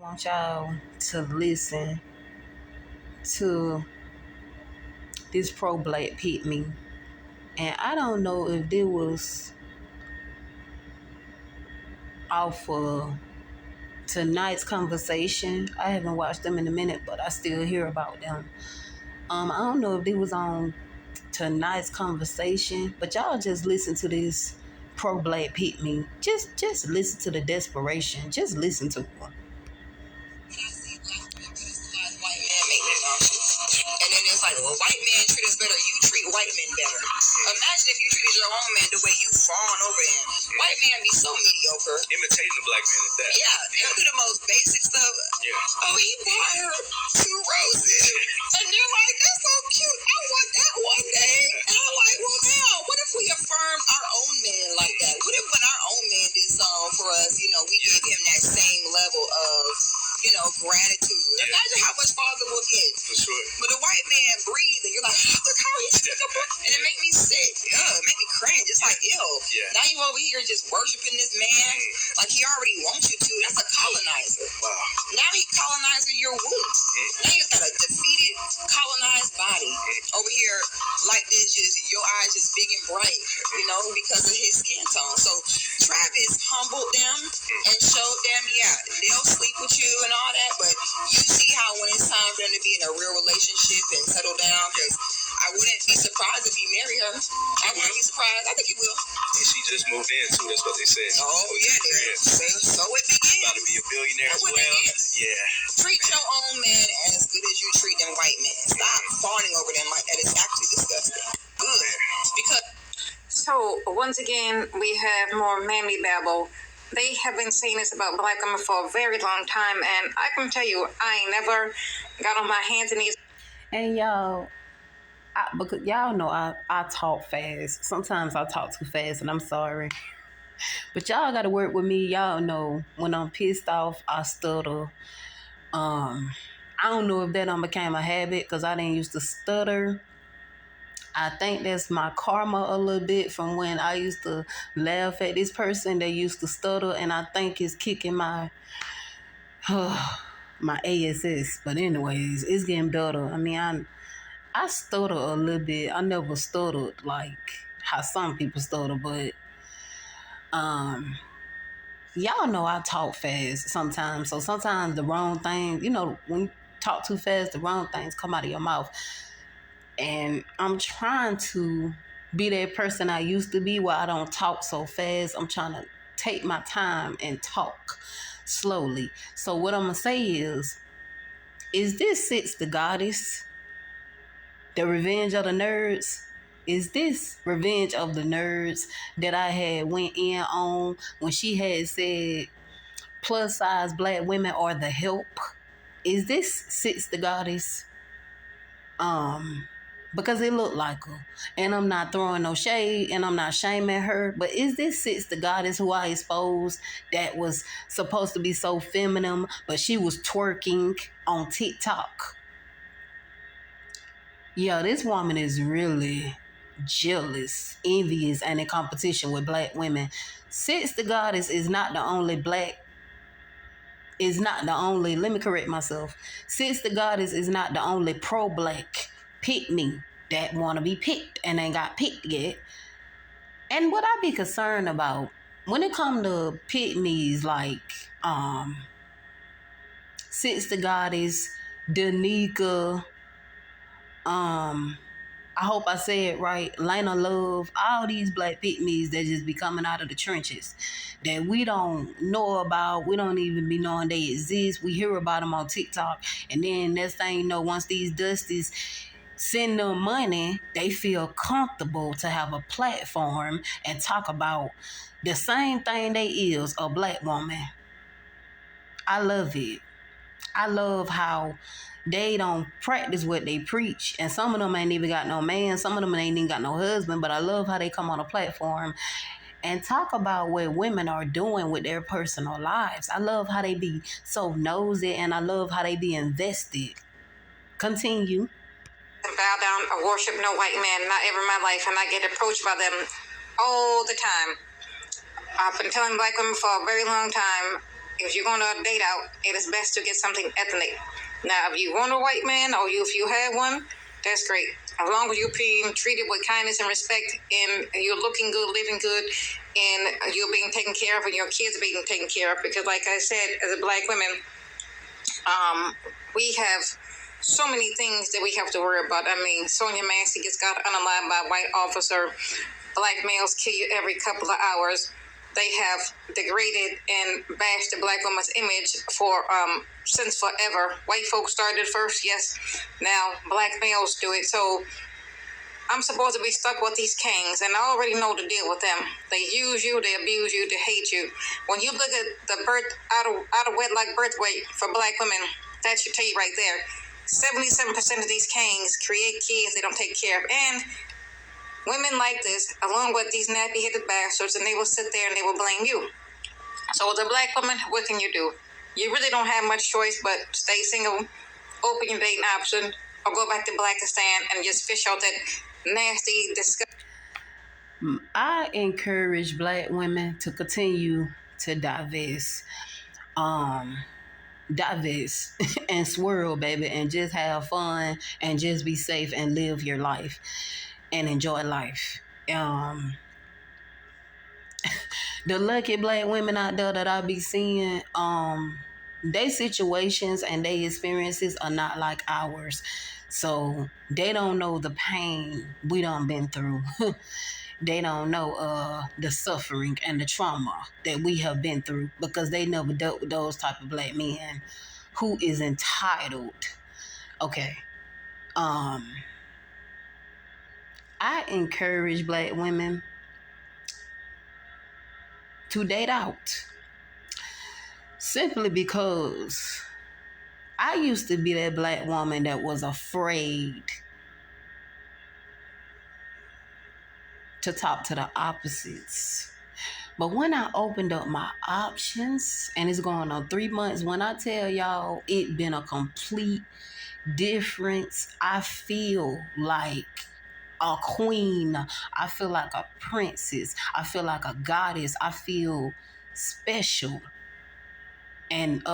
I want y'all to listen to this pro black pit me. And I don't know if this was off of tonight's conversation. I haven't watched them in a minute, but I still hear about them. I don't know if it was on tonight's conversation, but y'all just listen to this pro black pit me. Just listen to the desperation. Just listen to her. White man make me nauseous. And then it's like, well, white men treat us better. You treat white men better. Imagine if you treated your own man the way you fawn over them. White men be so mediocre. Imitating the black man at that. Yeah, they'll do the most basic stuff. Yeah. Oh, he bought her 2 roses. And they're like, that's so cute. I want that one day. And I'm like, well, now, what if we affirmed our own man like that? What if when our own man did something for us, we gave him that same level of gratitude. Yeah. Imagine how much farther we'll get. For sure. But a white man breathe and you're like, look how he's and it make me sick. It make me cringe. It's like, ew. Yeah. Now you over here just worshiping this man like he already wants you to. That's a colonizer. Wow. Now he colonizing your womb. Now you got a defeated, colonized body over here like this, just your eyes just big and bright, because of his skin tone. So Travis humbled them and showed them, they'll sleep with you and all that, but you see how when it's time for them to be in a real relationship and settle down, because I wouldn't be surprised if he married her. I wouldn't be surprised. I think he will. And she just moved in too. That's what they said. Oh yeah, so it begins. About to be a billionaire as well. Yeah. Treat your own man as good as you treat them white men. Stop fawning over them like that. It's actually disgusting. Good. Because. So once again, we have more manly babble. They have been saying this about black women for a very long time, and I can tell you, I ain't never got on my hands and knees. And because y'all know I talk fast. Sometimes I talk too fast, and I'm sorry. But y'all got to work with me. Y'all know when I'm pissed off, I stutter. I don't know if that done became a habit because I didn't used to stutter. I think that's my karma a little bit from when I used to laugh at this person that used to stutter, and I think it's kicking my my ASS. But anyways, it's getting better. I mean, I stutter a little bit. I never stuttered like how some people stutter, but y'all know I talk fast sometimes. So sometimes the wrong thing, when you talk too fast, the wrong things come out of your mouth. And I'm trying to be that person I used to be where I don't talk so fast. I'm trying to take my time and talk slowly. So what I'm going to say is this Sits the Goddess, the Revenge of the Nerds? Is this Revenge of the Nerds that I had went in on when she had said plus size black women are the help? Is this Sits the Goddess? Because it looked like her. And I'm not throwing no shade and I'm not shaming her. But is this Sits the Goddess who I exposed that was supposed to be so feminine, but she was twerking on TikTok? Yeah, this woman is really jealous, envious, and in competition with black women. Sits the Goddess is not the only let me correct myself. Sits the Goddess is not the only pro-black pick me that want to be picked and ain't got picked yet. And what I be concerned about when it come to pick me's like Sits the Goddess, Danica, I hope I say it right, Lena Love, all these black pick-me's that just be coming out of the trenches that we don't know about, we don't even be knowing they exist. We hear about them on TikTok, and then next thing you know, once these dusties send them money, they feel comfortable to have a platform and talk about the same thing they is, a black woman. I love it. I love how they don't practice what they preach. And some of them ain't even got no man. Some of them ain't even got no husband. But I love how they come on a platform and talk about what women are doing with their personal lives. I love how they be so nosy, and I love how they be invested. Continue. Bow down or worship no white man, not ever in my life. And I get approached by them all the time. I've been telling black women for a very long time, if you're going to date out, it is best to get something ethnic. Now, if you want a white man or if you have one, that's great. As long as you're being treated with kindness and respect and you're looking good, living good, and you're being taken care of and your kids are being taken care of. Because like I said, as a black women, we have so many things that we have to worry about. I mean, Sonia Massey gets got unalive by a white officer. Black males kill you every couple of hours. They have degraded and bashed the black woman's image for since forever. White folks started first, yes. Now black males do it. So I'm supposed to be stuck with these kings, and I already know the deal with them. They use you, they abuse you, they hate you. When you look at the birth out of wedlock birth rate for black women, that should tell you right there. 77% of these kings create kids they don't take care of, and women like this, along with these nappy-headed bastards, and they will sit there and they will blame you. So as a black woman, what can you do? You really don't have much choice but stay single, open your dating option, or go back to Blackistan and just fish out that nasty, disgusting. I encourage black women to continue to divest and swirl, baby, and just have fun and just be safe and live your life and enjoy life. The lucky black women out there that I be seeing, their situations and their experiences are not like ours. So they don't know the pain we done been through. They don't know the suffering and the trauma that we have been through because they never dealt with those type of black men who is entitled. Okay. I encourage black women to date out simply because I used to be that black woman that was afraid to talk to the opposites. But when I opened up my options, and it's going on 3 months, when I tell y'all it been a complete difference, I feel like a queen. I feel like a princess. I feel like a goddess. I feel special. And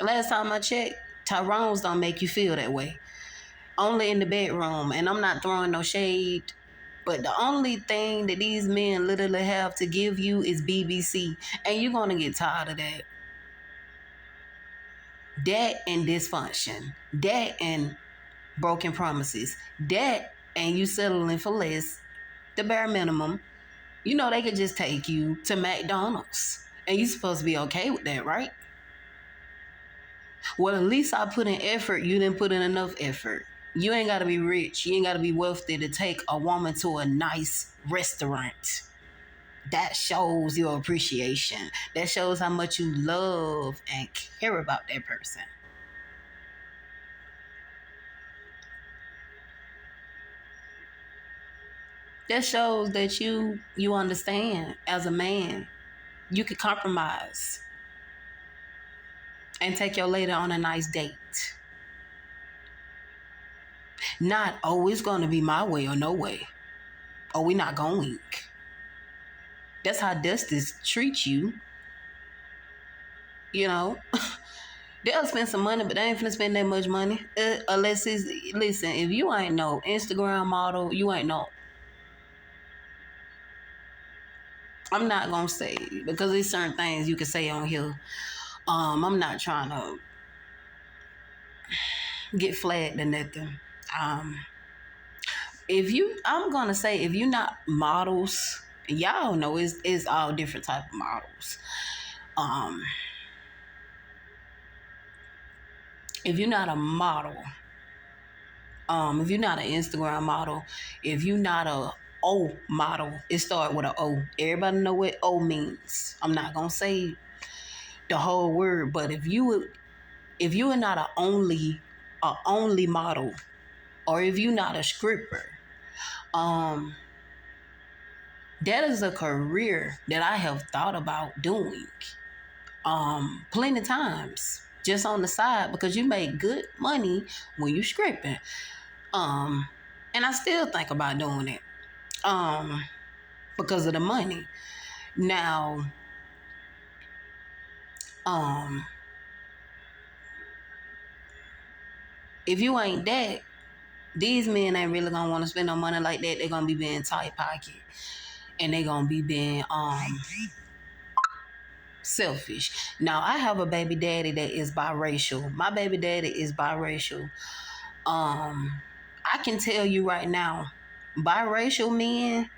last time I checked, Tyrone's don't make you feel that way. Only in the bedroom. And I'm not throwing no shade, but the only thing that these men literally have to give you is BBC. And you're going to get tired of that. That and dysfunction. That and broken promises. That and you settling for less, the bare minimum. You know they could just take you to McDonald's. And you're supposed to be okay with that, right? Well, at least I put in effort. You didn't put in enough effort. You ain't got to be rich. You ain't got to be wealthy to take a woman to a nice restaurant. That shows your appreciation. That shows how much you love and care about that person. That shows that you understand as a man. You can compromise and take your lady on a nice date. Not, oh, it's going to be my way or no way. Or we not going. That's how Justice treats you. You know, they'll spend some money, but they ain't finna spend that much money. Unless it's, listen, if you ain't no Instagram model, you ain't no, I'm not gonna say, because there's certain things you can say on here. I'm not trying to get flagged or nothing. I'm gonna say, if you're not models, y'all know it's all different type of models. If you're not a model, if you're not an Instagram model, if you're not a O model, it starts with an O. Everybody know what O means. I'm not gonna say the whole word, but if you are not a only model, or if you're not a scripper, that is a career that I have thought about doing plenty of times, just on the side, because you make good money when you're scripting. And I still think about doing it because of the money. Now, Um, if you ain't that, these men ain't really gonna want to spend no money like that. They're gonna be being tight pocket, and they gonna be being selfish. Now, I have a baby daddy that is biracial. My baby daddy is biracial. I can tell you right now, biracial men,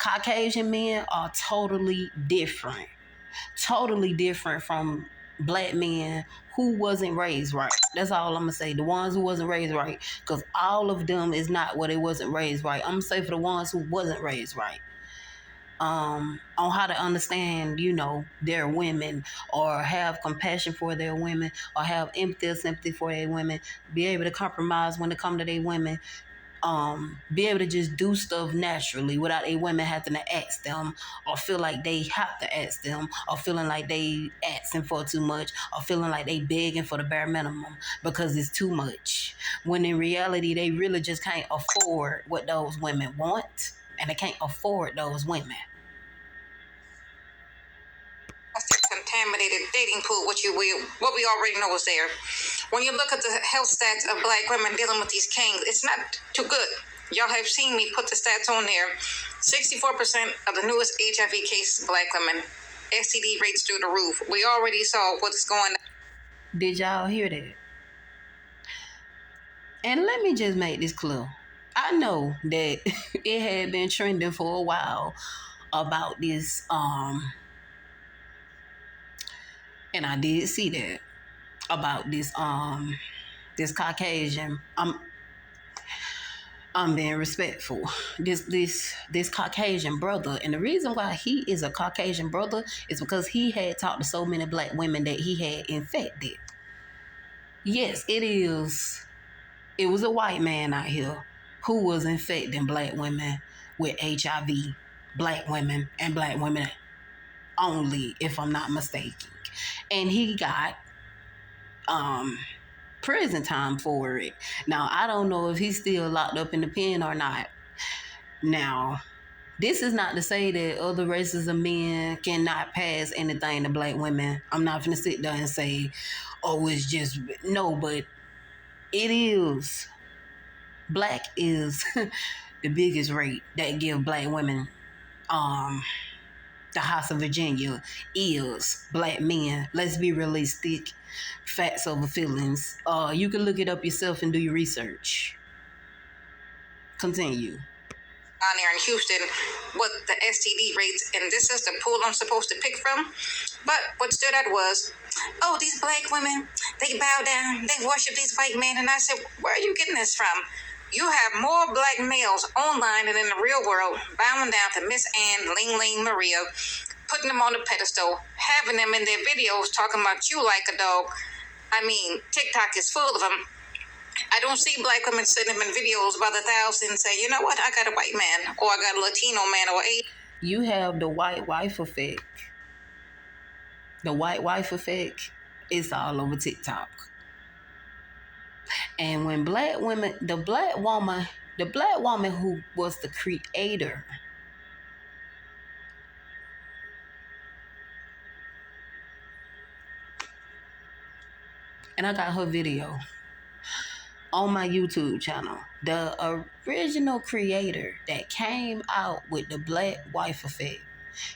Caucasian men are totally different from black men who wasn't raised right. That's all I'm gonna say. The ones who wasn't raised right, because all of them is not what they wasn't raised right. I'm gonna say for the ones who wasn't raised right. On how to understand, their women, or have compassion for their women, or have empathy or sympathy for their women, be able to compromise when it come to their women, be able to just do stuff naturally without a women having to ask them, or feel like they have to ask them, or feeling like they asking for too much, or feeling like they begging for the bare minimum because it's too much. When in reality, they really just can't afford what those women want, and they can't afford those women. That's the contaminated dating pool, what we already know is there. When you look at the health stats of black women dealing with these kings, it's not too good. Y'all have seen me put the stats on there. 64% of the newest HIV cases, black women. STD rates through the roof. We already saw what's going on. Did y'all hear that? And let me just make this clear. I know that it had been trending for a while about this, and I did see that about this Caucasian. I'm being respectful. This Caucasian brother, and the reason why he is a Caucasian brother is because he had talked to so many black women that he had infected. Yes, it is. It was a white man out here who was infecting black women with HIV. Black women and black women only, if I'm not mistaken. And he got prison time for it. Now, I don't know if he's still locked up in the pen or not. Now, this is not to say that other races of men cannot pass anything to black women. I'm not going to sit there and say, oh, it's just, no, but it is. Black is the biggest rate that give black women. The House of Virginia is black men. Let's be realistic. Facts over feelings. You can look it up yourself and do your research. Continue. Down there in Houston, what the STD rates, and this is the pool I'm supposed to pick from. But what stood out was, oh, these black women, they bow down, they worship these white men. And I said, where are you getting this from? You have more black males online than in the real world, bowing down to Miss Ann, Ling Ling, Maria, putting them on the pedestal, having them in their videos talking about you like a dog. I mean, TikTok is full of them. I don't see black women sitting them in videos by the thousands say, you know what, I got a white man, or I got a Latino man, or a... You have the white wife effect. The white wife effect is all over TikTok. And when black women, the black woman who was the creator, and I got her video on my YouTube channel. The original creator that came out with the black wife effect,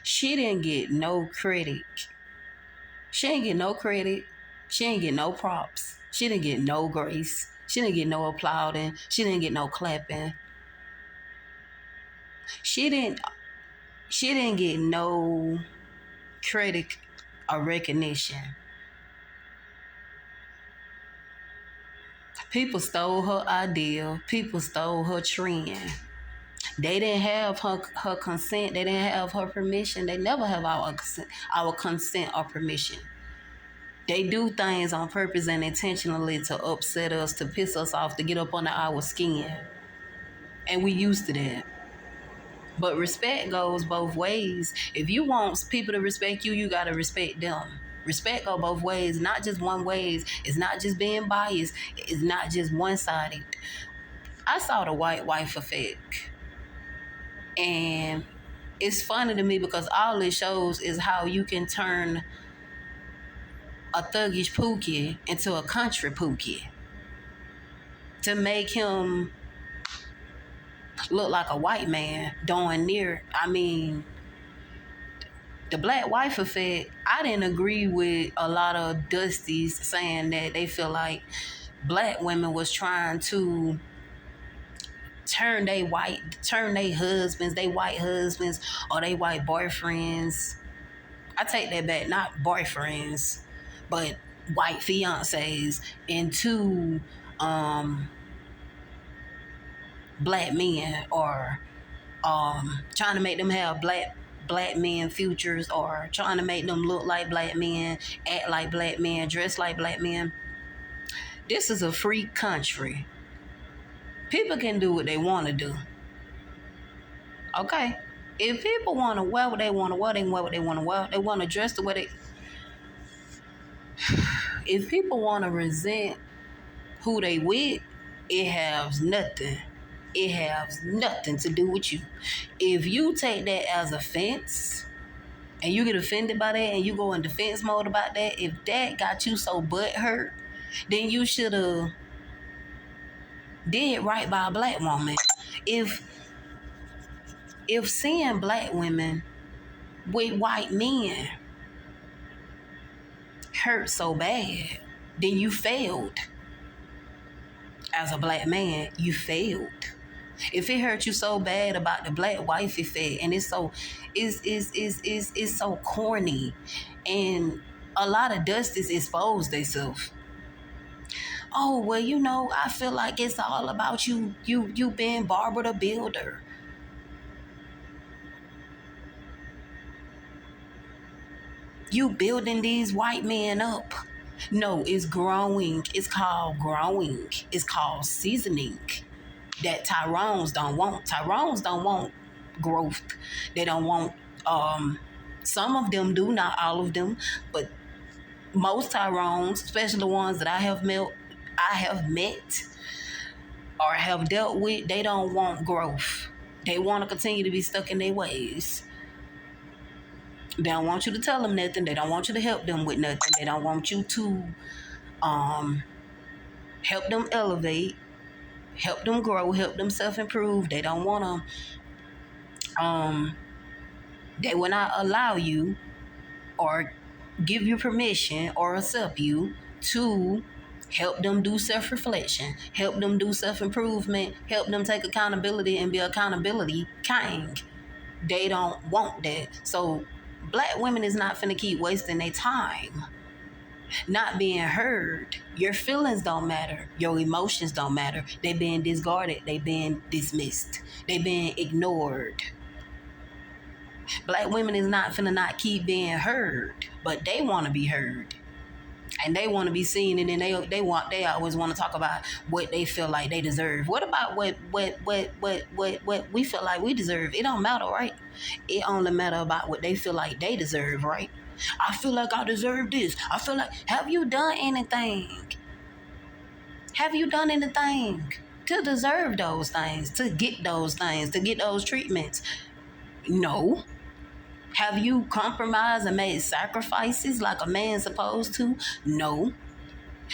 she didn't get no credit. She didn't get no credit. She didn't get no props. She didn't get no grace. She didn't get no applauding. She didn't get no clapping. She didn't get no credit or recognition. People stole her idea. People stole her trend. They didn't have her consent. They didn't have her permission. They never have our consent or permission. They do things on purpose and intentionally to upset us, to piss us off, to get up under our skin. And we used to that. But respect goes both ways. If you want people to respect you, you got to respect them. Respect goes both ways, not just one way. It's not just being biased. It's not just one-sided. I saw the white wife effect. And it's funny to me because all it shows is how you can turn a thuggish Pookie into a country Pookie to make him look like a white man darn near. I mean, the black wife effect, I didn't agree with a lot of Dusties saying that they feel like black women was trying to turn they husbands, they white husbands or they white boyfriends. I take that back, not boyfriends, but white fiancés into black men, or trying to make them have black men futures, or trying to make them look like black men, act like black men, dress like black men. This is a free country. People can do what they want to do. Okay? If people want to wear what they want to wear, they can wear what they want to wear. They want to dress the way they... If people want to resent who they with, it has nothing. It has nothing to do with you. If you take that as offense and you get offended by that and you go in defense mode about that, if that got you so butthurt, then you should have did right by a black woman. If seeing black women with white men hurt so bad, then you failed. As a black man, you failed. If it hurt you so bad about the black wife effect, and it's so corny, and a lot of Dusties expose themselves. Oh, well, you know, I feel like it's all about you being Barbara the Builder. You building these white men up. No, it's growing. It's called growing. It's called seasoning. That Tyrones don't want. Tyrones don't want growth. They don't want, some of them do, not all of them, but most Tyrones, especially the ones that I have met or have dealt with, they don't want growth. They want to continue to be stuck in their ways. They don't want you to tell them nothing. They don't want you to help them with nothing. They don't want you to help them elevate, help them grow, help them self-improve. They don't want to, they will not allow you or give you permission or accept you to help them do self-reflection, help them do self-improvement, help them take accountability and be accountability king. They don't want that. So black women is not finna keep wasting their time not being heard. Your feelings don't matter. Your emotions don't matter. They being discarded. They being dismissed. They being ignored. Black women is not finna not keep being heard, but they want to be heard. And they want to be seen, and then they always want to talk about what they feel like they deserve. What about what we feel like we deserve? It don't matter, right? It only matter about what they feel like they deserve, right? I feel like I deserve this. I feel like, have you done anything? Have you done anything to deserve those things, to get those things, to get those treatments? No. Have you compromised and made sacrifices like a man's supposed to? No.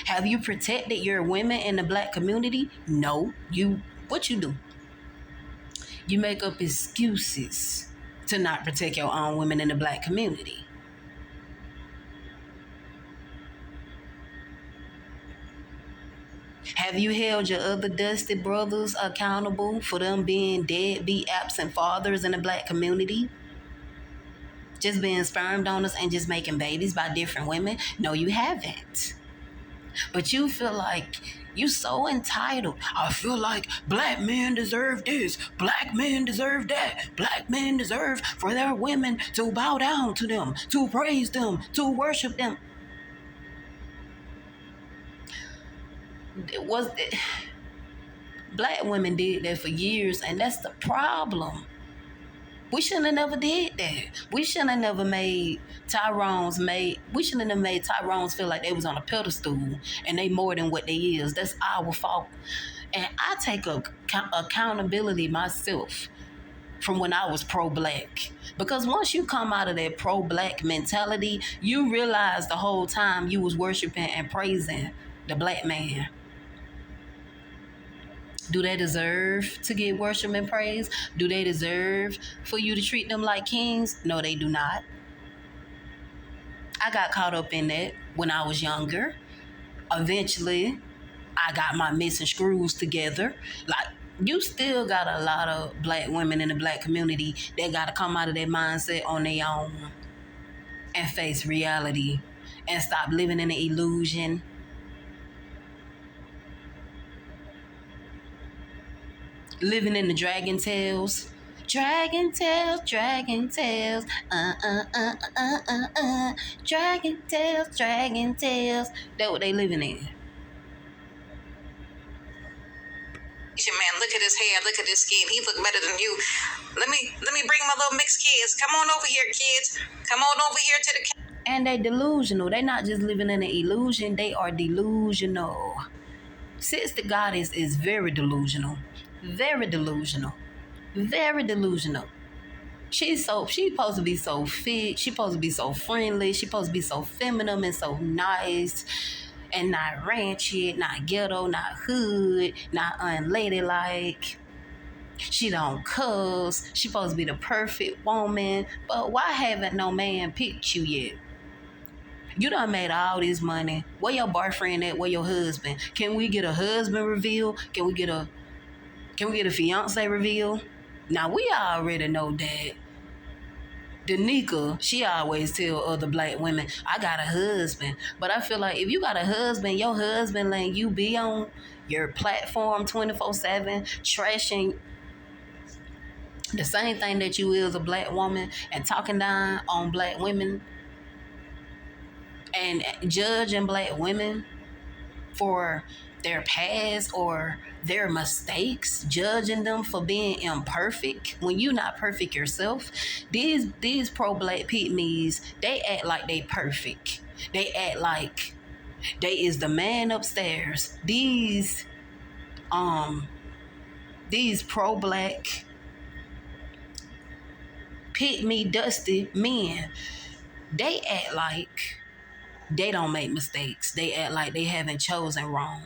Have you protected your women in the black community? No. What you do? You make up excuses to not protect your own women in the black community. Have you held your other dusty brothers accountable for them being deadbeat, absent fathers in the black community? Just being sperm donors and just making babies by different women? No, you haven't. But you feel like you so entitled. I feel like black men deserve this. Black men deserve that. Black men deserve for their women to bow down to them, to praise them, to worship them. Black women did that for years, and that's the problem. We shouldn't have never did that. We shouldn't have never made Tyrones feel like they was on a pedestal and they more than what they is. That's our fault. And I take accountability myself from when I was pro-black. Because once you come out of that pro-black mentality, you realize the whole time you was worshiping and praising the black man. Do they deserve to get worship and praise? Do they deserve for you to treat them like kings? No, they do not. I got caught up in that when I was younger. Eventually, I got my missing screws together. Like, you still got a lot of black women in the black community that got to come out of that mindset on their own and face reality and stop living in the illusion. Living in the dragon tales. Dragon tales, dragon tales, dragon tales, dragon tales. That's what they living in. Man, look at his hair, look at his skin. He look better than you. Let me bring my little mixed kids. Come on over here, kids. Come on over here to the. And they delusional. They not just living in an illusion. They are delusional. Sister Goddess is very delusional. Very delusional. Very delusional. She's supposed to be so fit. She's supposed to be so friendly. She's supposed to be so feminine and so nice. And not ratchet, not ghetto, not hood, not unladylike. She don't cuss. She supposed to be the perfect woman. But why haven't no man picked you yet? You done made all this money. Where your boyfriend at? Where your husband? Can we get a husband reveal? Can we get a fiance reveal? Now we already know that Danica, she always tell other black women, I got a husband. But I feel like if you got a husband, your husband letting you be on your platform 24/7, trashing the same thing that you is a black woman and talking down on black women and judging black women for their past or their mistakes, judging them for being imperfect when you're not perfect yourself. These pro-black pygmies, they act like they perfect. They act like they is the man upstairs. These pro-black pygmy dusty men, they act like they don't make mistakes. They act like they haven't chosen wrong.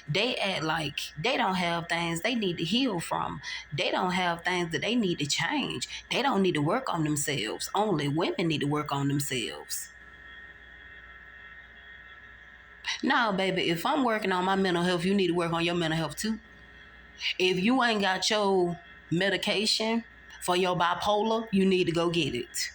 They act like they don't have things they need to heal from. They don't have things that they need to change. They don't need to work on themselves. Only women need to work on themselves. No, baby, if I'm working on my mental health, you need to work on your mental health too. If you ain't got your medication for your bipolar, you need to go get it.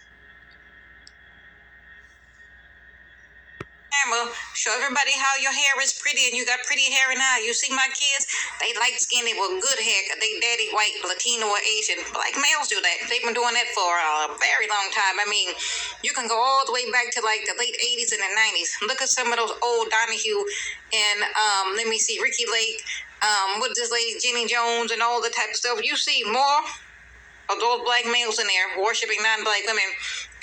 Show everybody how your hair is pretty and you got pretty hair now. You see my kids? They light skinned, they with good hair because they daddy white, Latino or Asian. Black males do that. They've been doing that for a very long time. I mean, you can go all the way back to like the late 80s and the 90s. Look at some of those old Donahue and let me see, Ricky Lake, with this lady Jenny Jones and all the type of stuff. You see more of those black males in there worshiping non-black women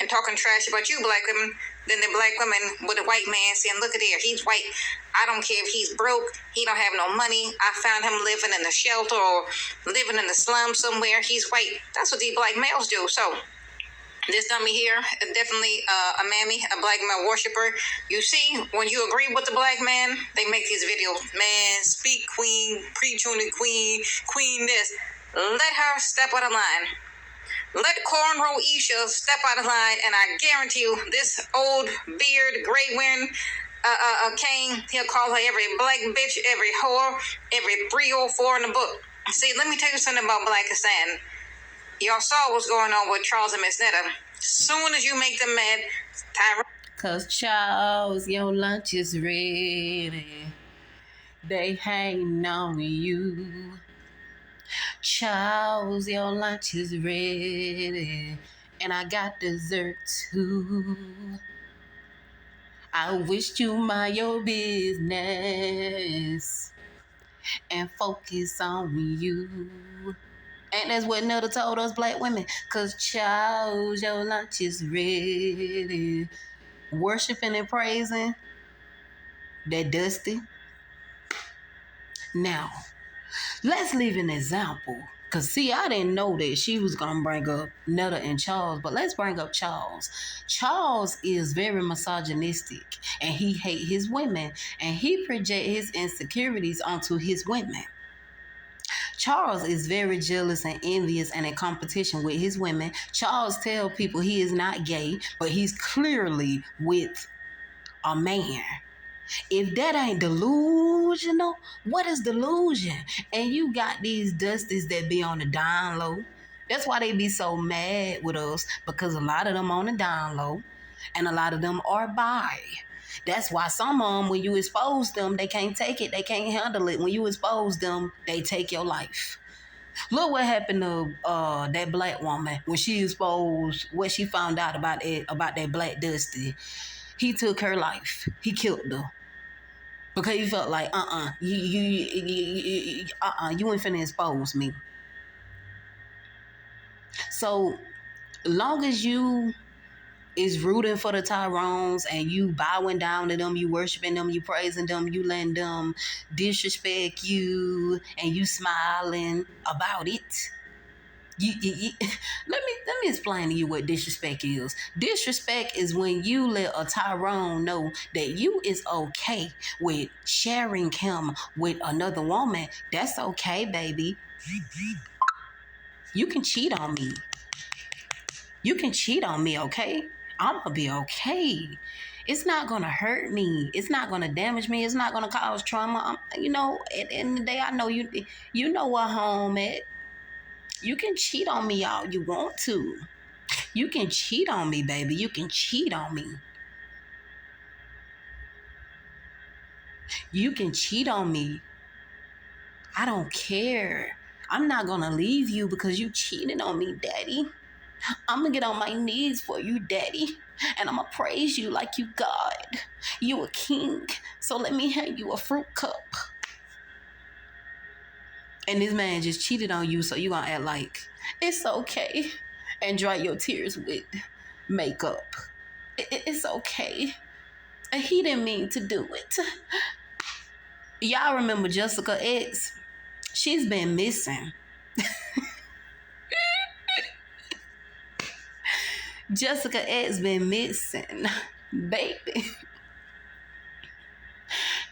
and talking trash about you black women than the black women with a white man saying, look at there, he's white. I don't care if he's broke, he don't have no money. I found him living in a shelter or living in the slum somewhere. He's white. That's what these black males do. So this dummy here, definitely a mammy, a black man worshiper. You see, when you agree with the black man, they make these videos. Man, speak queen, preach on the queen, queen this. Let her step out of line. Let Cornrow Isha step out of line, and I guarantee you, this old beard, gray wearing king, he'll call her every black bitch, every whore, every 304 in the book. See, let me tell you something about Blackistan. Y'all saw what's going on with Charles and Miss Netta. Soon as you make them mad, Tyra. Cause Charles, your lunch is ready. They hang on you. Charles, your lunch is ready. And I got dessert too. I wish you mind your business and focus on you. And that's what Nelda told us black women. Cause Charles, your lunch is ready. Worshiping and praising that dusty. Now, let's leave an example Cause see, I didn't know that she was gonna bring up Netta and Charles, but let's bring up Charles. Charles is very misogynistic, and he hate his women, and he project his insecurities onto his women. Charles is very jealous and envious and in competition with his women. Charles tell people he is not gay, but he's clearly with a man. If that ain't delusional, what is delusion? And you got these dusties that be on the down low. That's why they be so mad with us, because a lot of them on the down low and a lot of them are bi. That's why some of them, when you expose them, they can't take it. They can't handle it. When you expose them, they take your life. Look what happened to that black woman when she exposed what she found out about that black dusty. He took her life. He killed her. Because he felt like, you ain't finna expose me. So, long as you is rooting for the Tyrones and you bowing down to them, you worshiping them, you praising them, you letting them disrespect you, and you smiling about it. Let me explain to you what disrespect is. Disrespect is when you let a Tyrone know that you is okay with sharing him with another woman. That's okay, baby. You can cheat on me. You can cheat on me, okay? I'm gonna be okay. It's not gonna hurt me. It's not gonna damage me. It's not gonna cause trauma. At the end of the day, I know you know what home at. You can cheat on me all you want to. You can cheat on me, baby. You can cheat on me. You can cheat on me. I don't care. I'm not gonna leave you because you cheated on me, daddy. I'm gonna get on my knees for you, daddy. And I'm gonna praise you like you God. You a king. So let me hand you a fruit cup. And this man just cheated on you, so you gonna act like it's okay and dry your tears with makeup. It's okay. He didn't mean to do it. Y'all remember Jessica X? She's been missing. Jessica X been missing, baby.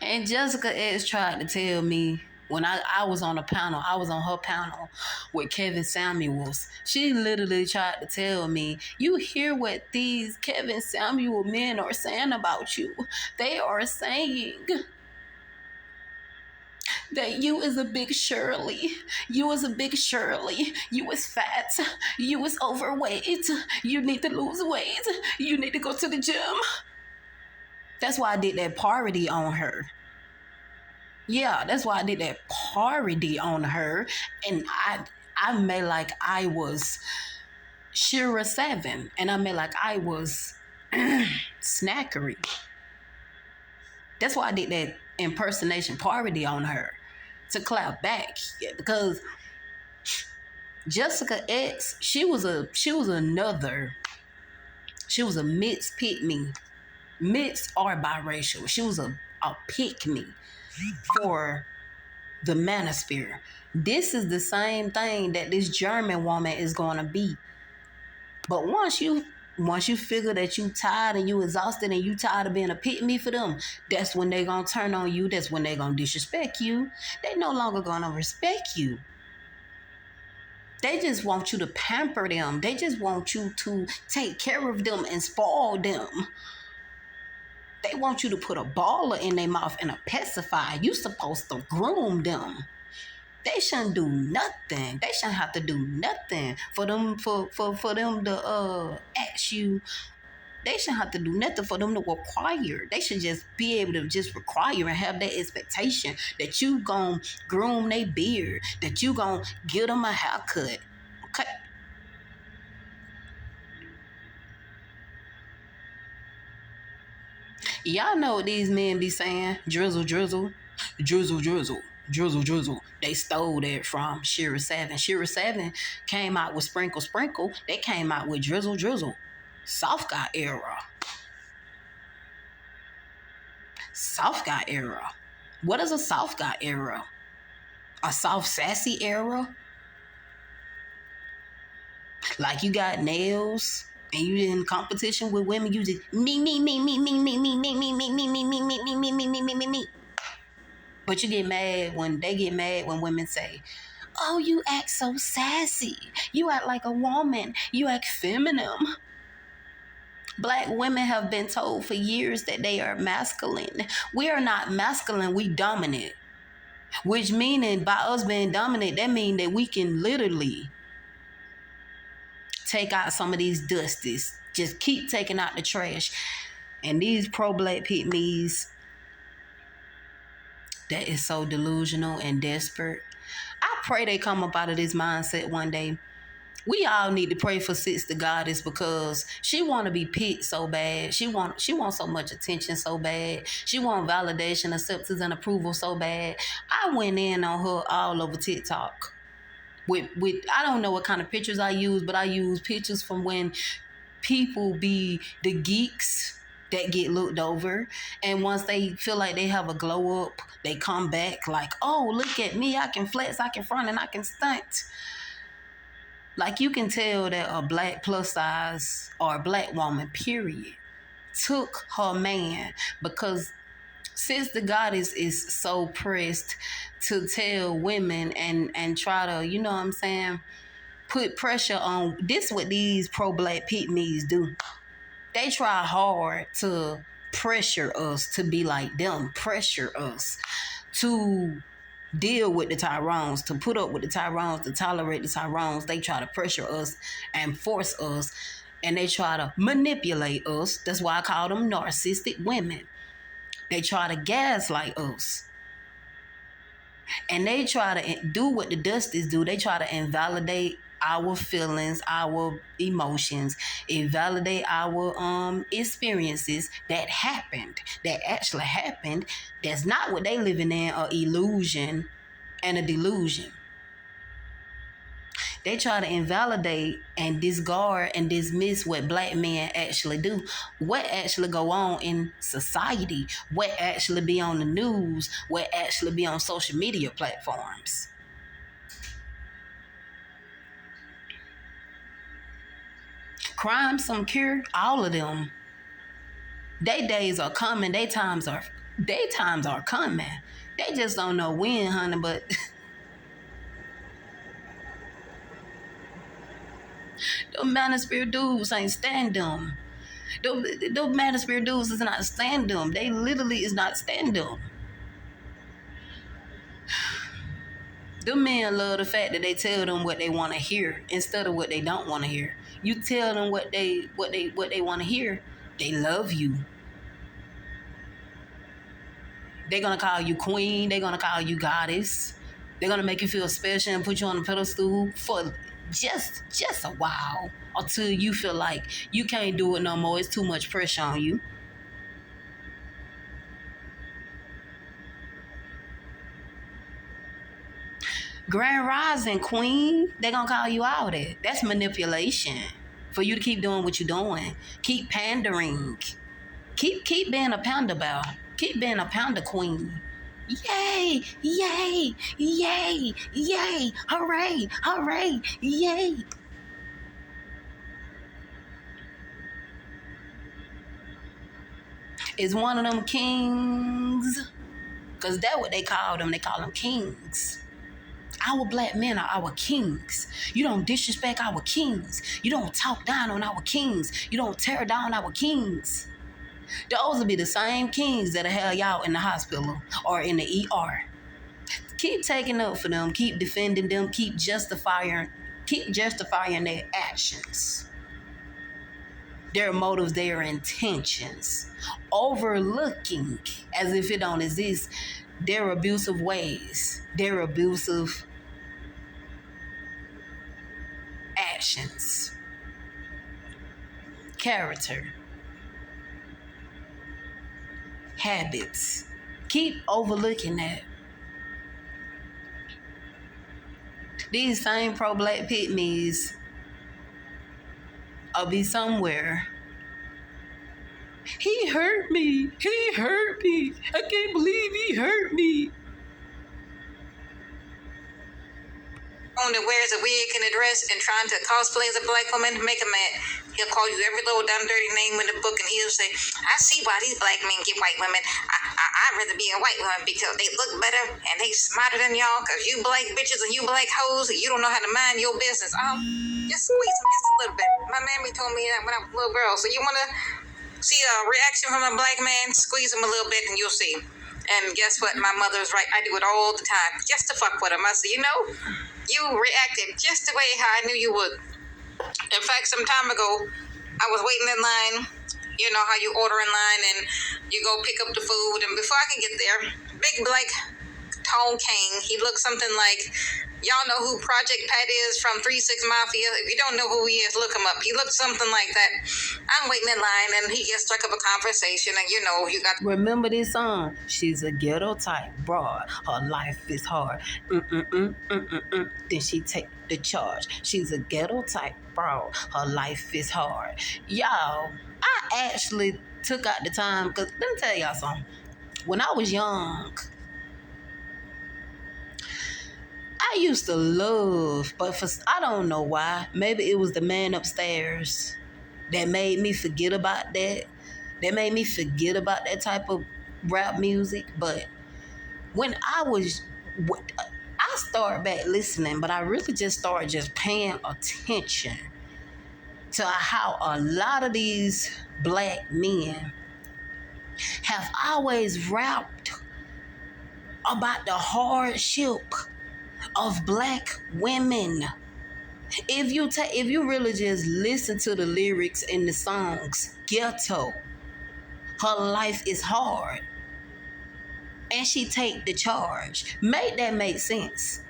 And Jessica X tried to tell me when I was on a panel, I was on her panel with Kevin Samuels. She literally tried to tell me, you hear what these Kevin Samuel men are saying about you. They are saying that you is a big Shirley. You is a big Shirley. You is fat. You is overweight. You need to lose weight. You need to go to the gym. That's why I did that parody on her. Yeah, that's why I did that parody on her. And I made like I was Shira 7. And I made like I was Snackery. That's why I did that impersonation parody on her. To clap back. Yeah, because Jessica X, she was a mixed pick-me. Mixed or biracial. She was a pick-me for the manosphere. This is the same thing that this German woman is going to be. But once you figure that you tired and you exhausted and you tired of being a pick-me for them, that's when they going to turn on you. That's when they going to disrespect you. They no longer going to respect you. They just want you to pamper them. They just want you to take care of them and spoil them. They want you to put a baller in their mouth and a pacifier. You supposed to groom them. They shouldn't do nothing. They shouldn't have to do nothing for them to ask you. They shouldn't have to do nothing for them to require. They should just be able to just require and have that expectation that you gonna groom their beard, that you gonna give them a haircut. Okay. Y'all know what these men be saying? Drizzle, drizzle, drizzle, drizzle, drizzle, drizzle. They stole that from Shira 7. Shira 7 came out with sprinkle, sprinkle. They came out with drizzle, drizzle. Soft guy era. Soft guy era. What is a soft guy era? A soft sassy era? Like you got nails and you in competition with women, you just me. But you get mad when they get mad when women say, "Oh, you act so sassy. You act like a woman. You act feminine." Black women have been told for years that they are masculine. We are not masculine, we dominant. Which meaning by us being dominant, that means that we can literally take out some of these dusties. Just keep taking out the trash. And these pro-black pygmies, that is so delusional and desperate. I pray they come up out of this mindset one day. We all need to pray for Sister Goddess because she want to be picked so bad. She want so much attention so bad. She want validation, acceptance, and approval so bad. I went in on her all over TikTok. With I don't know what kind of pictures I use, but I use pictures from when people be the geeks that get looked over, and once they feel like they have a glow up, they come back like, "Oh, look at me, I can flex, I can front, and I can stunt." Like you can tell that a black plus size or a black woman, period, took her man because Sister Goddess is so pressed to tell women and try to, you know what I'm saying, put pressure on. This what these pro-black pygmies do. They try hard to pressure us to be like them, pressure us to deal with the Tyrones, to put up with the Tyrones, to tolerate the Tyrones. They try to pressure us and force us, and they try to manipulate us. That's why I call them narcissistic women. They try to gaslight us. And they try to do what the Dusties do. They try to invalidate our feelings, our emotions, invalidate our experiences that happened, that actually happened. That's not what they living in, an illusion and a delusion. They try to invalidate and discard and dismiss what black men actually do, what actually go on in society, what actually be on the news, what actually be on social media platforms. Crime, some cure, all of them. They days are coming. They times are coming. They just don't know when, honey, but those manosphere dudes ain't stand them. Those manosphere dudes is not stand them. They literally is not stand them. Them men love the fact that they tell them what they want to hear instead of what they don't want to hear. You tell them what they want to hear, they love you. They're gonna call you queen. They're gonna call you goddess. They're gonna make you feel special and put you on a pedestal for just a while until you feel like you can't do it no more. It's too much pressure on you. Grand Rising Queen, they're gonna call you out it. That's manipulation for you to keep doing what you're doing. Keep pandering. Keep being a panda bear. Keep being a panda queen. Yay, yay, yay, yay, hooray, hooray, yay. Is one of them kings? Because that's what they call them. They call them kings. Our black men are our kings. You don't disrespect our kings. You don't talk down on our kings. You don't tear down our kings. Those will be the same kings that'll have y'all in the hospital or in the ER. Keep taking up for them. Keep defending them. Keep justifying their actions, their motives, their intentions, overlooking as if it don't exist their abusive ways, their abusive actions, character, habits. Keep overlooking that. These same pro-black pygmies will be somewhere. He hurt me. He hurt me. I can't believe he hurt me. Only wears a wig and a dress and trying to cosplay as a black woman to make him mad. He'll call you every little damn dirty name in the book, and he'll say, I see why these black men get white women. I'd rather be a white woman because they look better and they smarter than y'all, because you black bitches and you black hoes, you don't know how to mind your business. Just squeeze them just a little bit. My mammy told me that when I was a little girl. So you want to see a reaction from a black man? Squeeze him a little bit and you'll see. And guess what? My mother's right. I do it all the time just to fuck with him. I say, you reacted just the way how I knew you would. In fact, some time ago, I was waiting in line. You know how you order in line and you go pick up the food. And before I can get there, big black tall king. He looks something like, y'all know who Project Pat is from 3-6 Mafia? If you don't know who he is, look him up. He looks something like that. I'm waiting in line and he gets struck up a conversation and you got... Remember this song? She's a ghetto type broad. Her life is hard. Then she take the charge. She's a ghetto type broad. Her life is hard. Y'all, I actually took out the time, because let me tell y'all something. When I was young, I used to love, but I don't know why. Maybe it was the man upstairs that made me forget about that. That made me forget about that type of rap music. But when I started back listening, but I really just started just paying attention to how a lot of these black men have always rapped about the hardship of black women. If you really just listen to the lyrics in the songs, ghetto, her life is hard, and she take the charge. Make that make sense.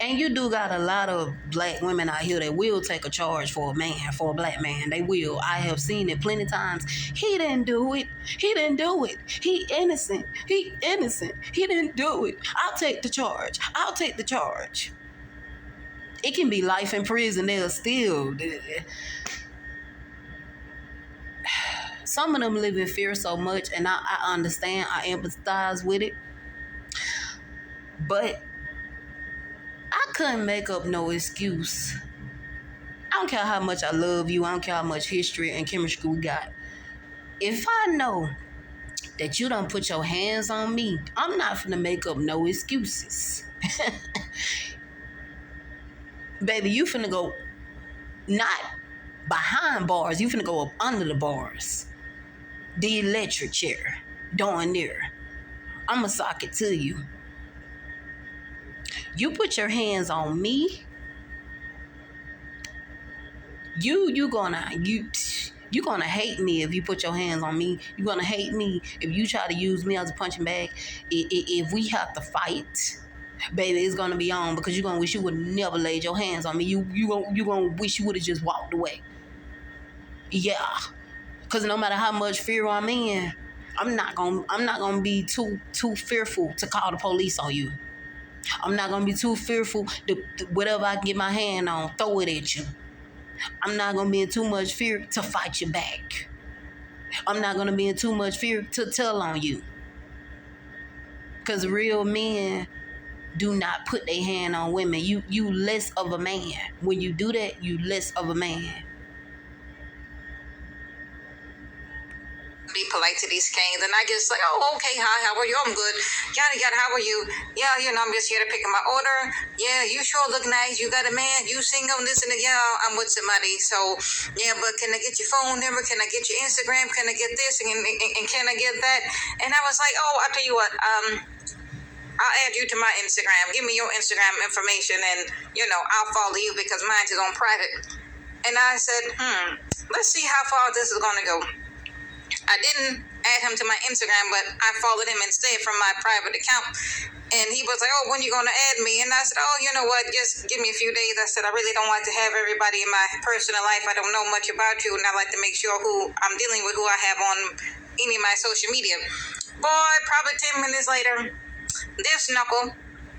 And you do got a lot of black women out here that will take a charge for a man, for a black man. They will. I have seen it plenty of times. He didn't do it. He didn't do it. He innocent. He innocent. He didn't do it. I'll take the charge. I'll take the charge. It can be life in prison. They'll still... Some of them live in fear so much, and I understand. I empathize with it. But I couldn't make up no excuse. I don't care how much I love you. I don't care how much history and chemistry we got. If I know that you don't put your hands on me, I'm not finna make up no excuses. Baby, you finna go not behind bars. You finna go up under the bars. The electric chair. Darn near. I'ma sock it to you. You put your hands on me, you're gonna hate me if you put your hands on me. You're gonna hate me if you try to use me as a punching bag. If we have to fight, baby, it's gonna be on, because you're gonna wish you would never laid your hands on me. You gonna wish you would have just walked away. Yeah, because no matter how much fear I'm in, I'm not gonna be too fearful to call the police on you. I'm not going to be too fearful to whatever I can get my hand on, throw it at you. I'm not going to be in too much fear to fight you back. I'm not going to be in too much fear to tell on you. Because real men do not put their hand on women. You less of a man. When you do that, you less of a man. Be polite to these kings, and I just like, oh, okay, hi, how are you? I'm good. Yada yada, how are you? Yeah, I'm just here to pick up my order. Yeah, you sure look nice. You got a man. You single, this and that. Yeah, I'm with somebody. So yeah, but can I get your phone number? Can I get your Instagram? Can I get this and can I get that? And I was like, oh, I'll tell you what. I'll add you to my Instagram. Give me your Instagram information, and I'll follow you because mine is on private. And I said, let's see how far this is gonna go. I didn't add him to my Instagram, but I followed him instead from my private account. And he was like, oh, when you going to add me? And I said, oh, you know what? Just give me a few days. I said, I really don't like to have everybody in my personal life. I don't know much about you. And I like to make sure who I'm dealing with, who I have on any of my social media. Boy, probably 10 minutes later, this knuckle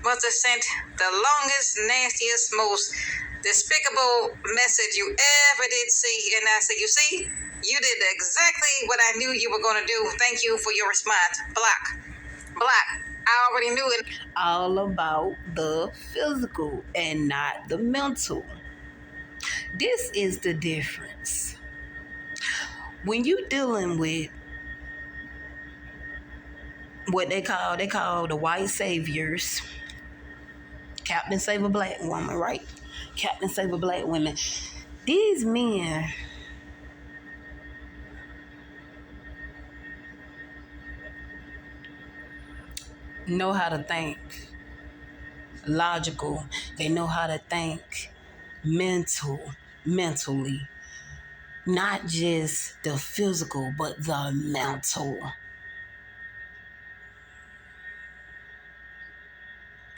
must have sent the longest, nastiest, most despicable message you ever did see. And I said, you see? You did exactly what I knew you were going to do. Thank you for your response. Block. I already knew it. All about the physical and not the mental. This is the difference. When you dealing with what they call the white saviors, Captain Save a Black Woman, right? Captain Save a Black Woman. These men know how to think logical. They know how to think mentally. Not just the physical, but the mental.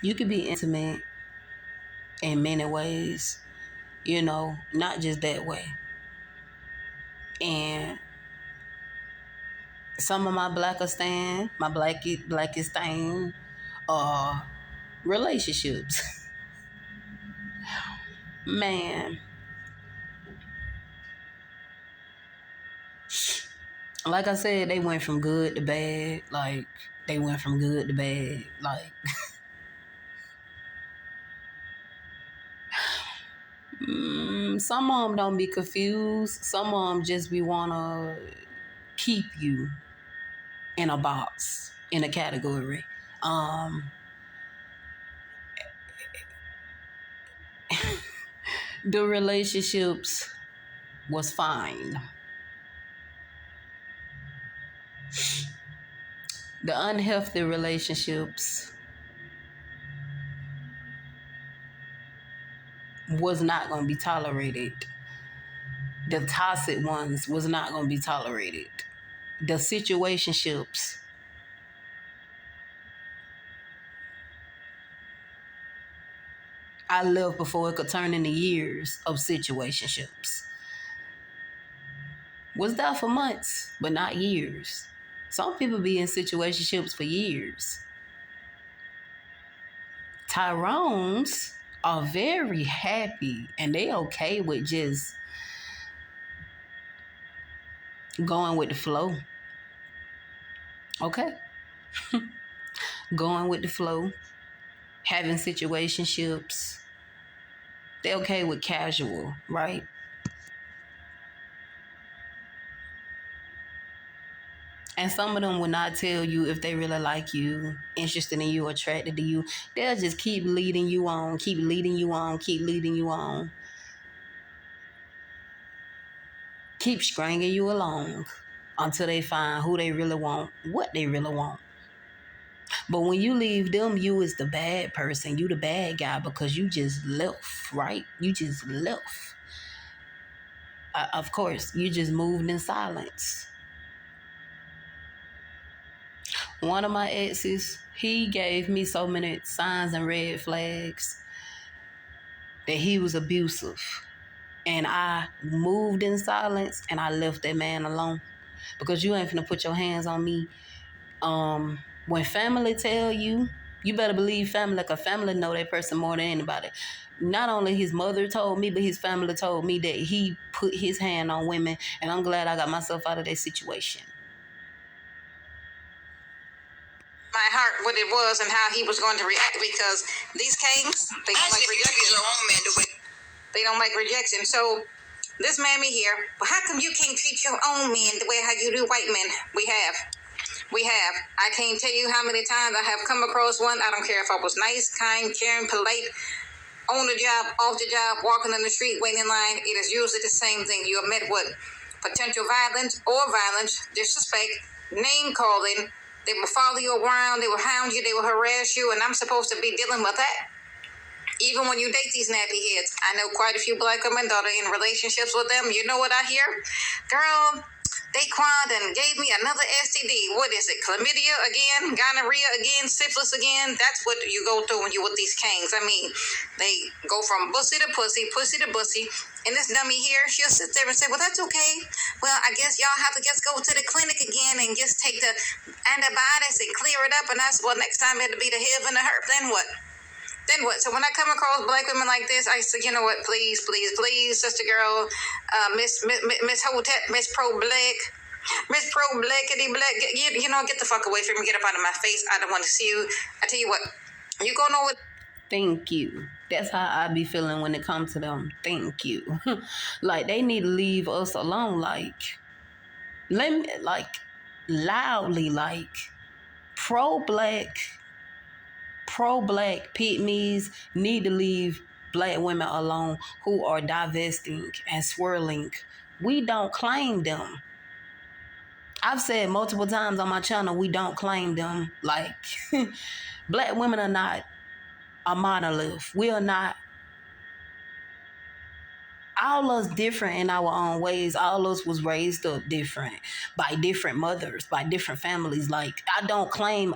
You can be intimate in many ways, not just that way. And some of my blackest thing are relationships. Man, like I said, they went from good to bad. Like, they went from good to bad. Like, some of them don't be confused. Some of them just be want to keep you in a box, in a category. The relationships was fine. The unhealthy relationships was not going to be tolerated. The toxic ones was not going to be tolerated. The situationships I left before it could turn into years of situationships. Was there for months, but not years. Some people be in situationships for years. Tyrones are very happy and they okay with just going with the flow. Okay? Going with the flow. Having situationships. They're okay with casual, right? And some of them will not tell you if they really like you, interested in you, attracted to you. They'll just keep leading you on, keep leading you on, keep leading you on. Keep stringing you along until they find who they really want, what they really want. But when you leave them, you is the bad person. You the bad guy because you just left, right? You just left. Of course, you just moved in silence. One of my exes, he gave me so many signs and red flags that he was abusive. And I moved in silence and I left that man alone. Because you ain't finna put your hands on me. When family tell you, you better believe family, like a family know that person more than anybody. Not only his mother told me, but his family told me that he put his hand on women, and I'm glad I got myself out of that situation. My heart, what it was and how he was going to react, because these kings, they don't like rejection. They don't like rejection. So this mammy here, well, how come you can't treat your own men the way how you do white men? We have. I can't tell you how many times I have come across one. I don't care if I was nice, kind, caring, polite, on the job, off the job, walking on the street, waiting in line. It is usually the same thing. You are met with potential violence, disrespect, name calling. They will follow you around. They will hound you. They will harass you. And I'm supposed to be dealing with that. Even when you date these nappy heads. I know quite a few black women that are in relationships with them. You know what I hear? Girl, Daquan and gave me another STD. What is it? Chlamydia again? Gonorrhea again? Syphilis again? That's what you go through when you with these kings. I mean, they go from pussy to pussy, pussy to pussy. And this dummy here, she'll sit there and say, well, that's okay. Well, I guess y'all have to just go to the clinic again and just take the antibiotics and clear it up. And I said, well, next time it'll be the HIV and the herp. Then what? So when I come across black women like this, I say, you know what, please, sister girl, Miss Hotep, Miss Pro Black, Miss Pro Blackity Black, get the fuck away from me. Get up out of my face. I don't want to see you. I tell you what, you go know what. Thank you. That's how I be feeling when it comes to them. Thank you. Like, they need to leave us alone. Like, let me, like, loudly, like, pro-black pygmies need to leave black women alone who are divesting and swirling. We don't claim them. I've said multiple times on my channel, we don't claim them. Like, black women are not a monolith. We are not. All us different in our own ways. All us was raised up different by different mothers, by different families. Like, I don't claim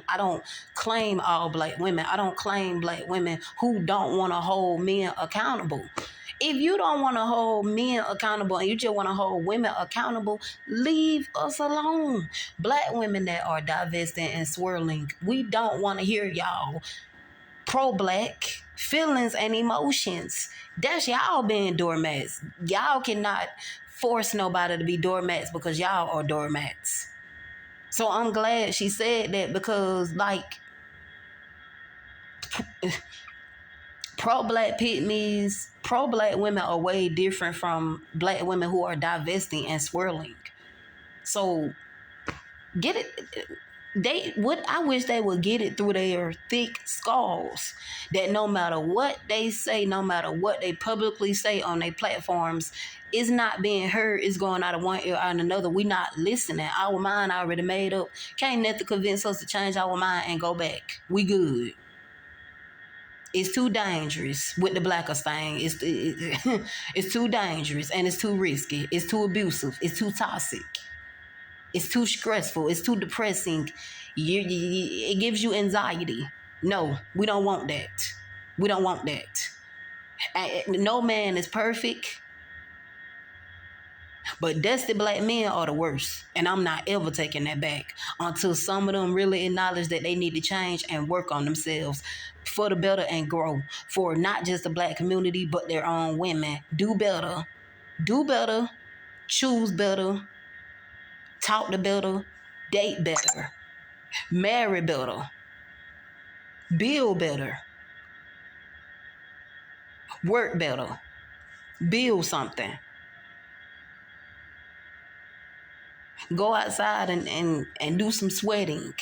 all black women. I don't claim black women who don't want to hold men accountable. If you don't want to hold men accountable and you just want to hold women accountable, leave us alone. Black women that are divesting and swirling, we don't want to hear y'all pro-black feelings and emotions. That's y'all being doormats. Y'all cannot force nobody to be doormats because y'all are doormats. So I'm glad she said that, because, like, pro-black pygmies, pro-black women are way different from black women who are divesting and swirling. So get it. I wish they would get it through their thick skulls that no matter what they say, no matter what they publicly say on their platforms, is not being heard. It's going out of one ear out of another. We not listening. Our mind already made up. Can't nothing convince us to change our mind and go back. We good. It's too dangerous with the blackest thing. It's too dangerous, and it's too risky. It's too abusive. It's too toxic. It's too stressful. It's too depressing. It gives you anxiety. No, we don't want that. We don't want that. No man is perfect, but dusty black men are the worst. And I'm not ever taking that back until some of them really acknowledge that they need to change and work on themselves for the better and grow for not just the black community, but their own women. Do better. Do better. Choose better. Talk to better, date better, marry better, build better, work better, build something. Go outside and do some sweating.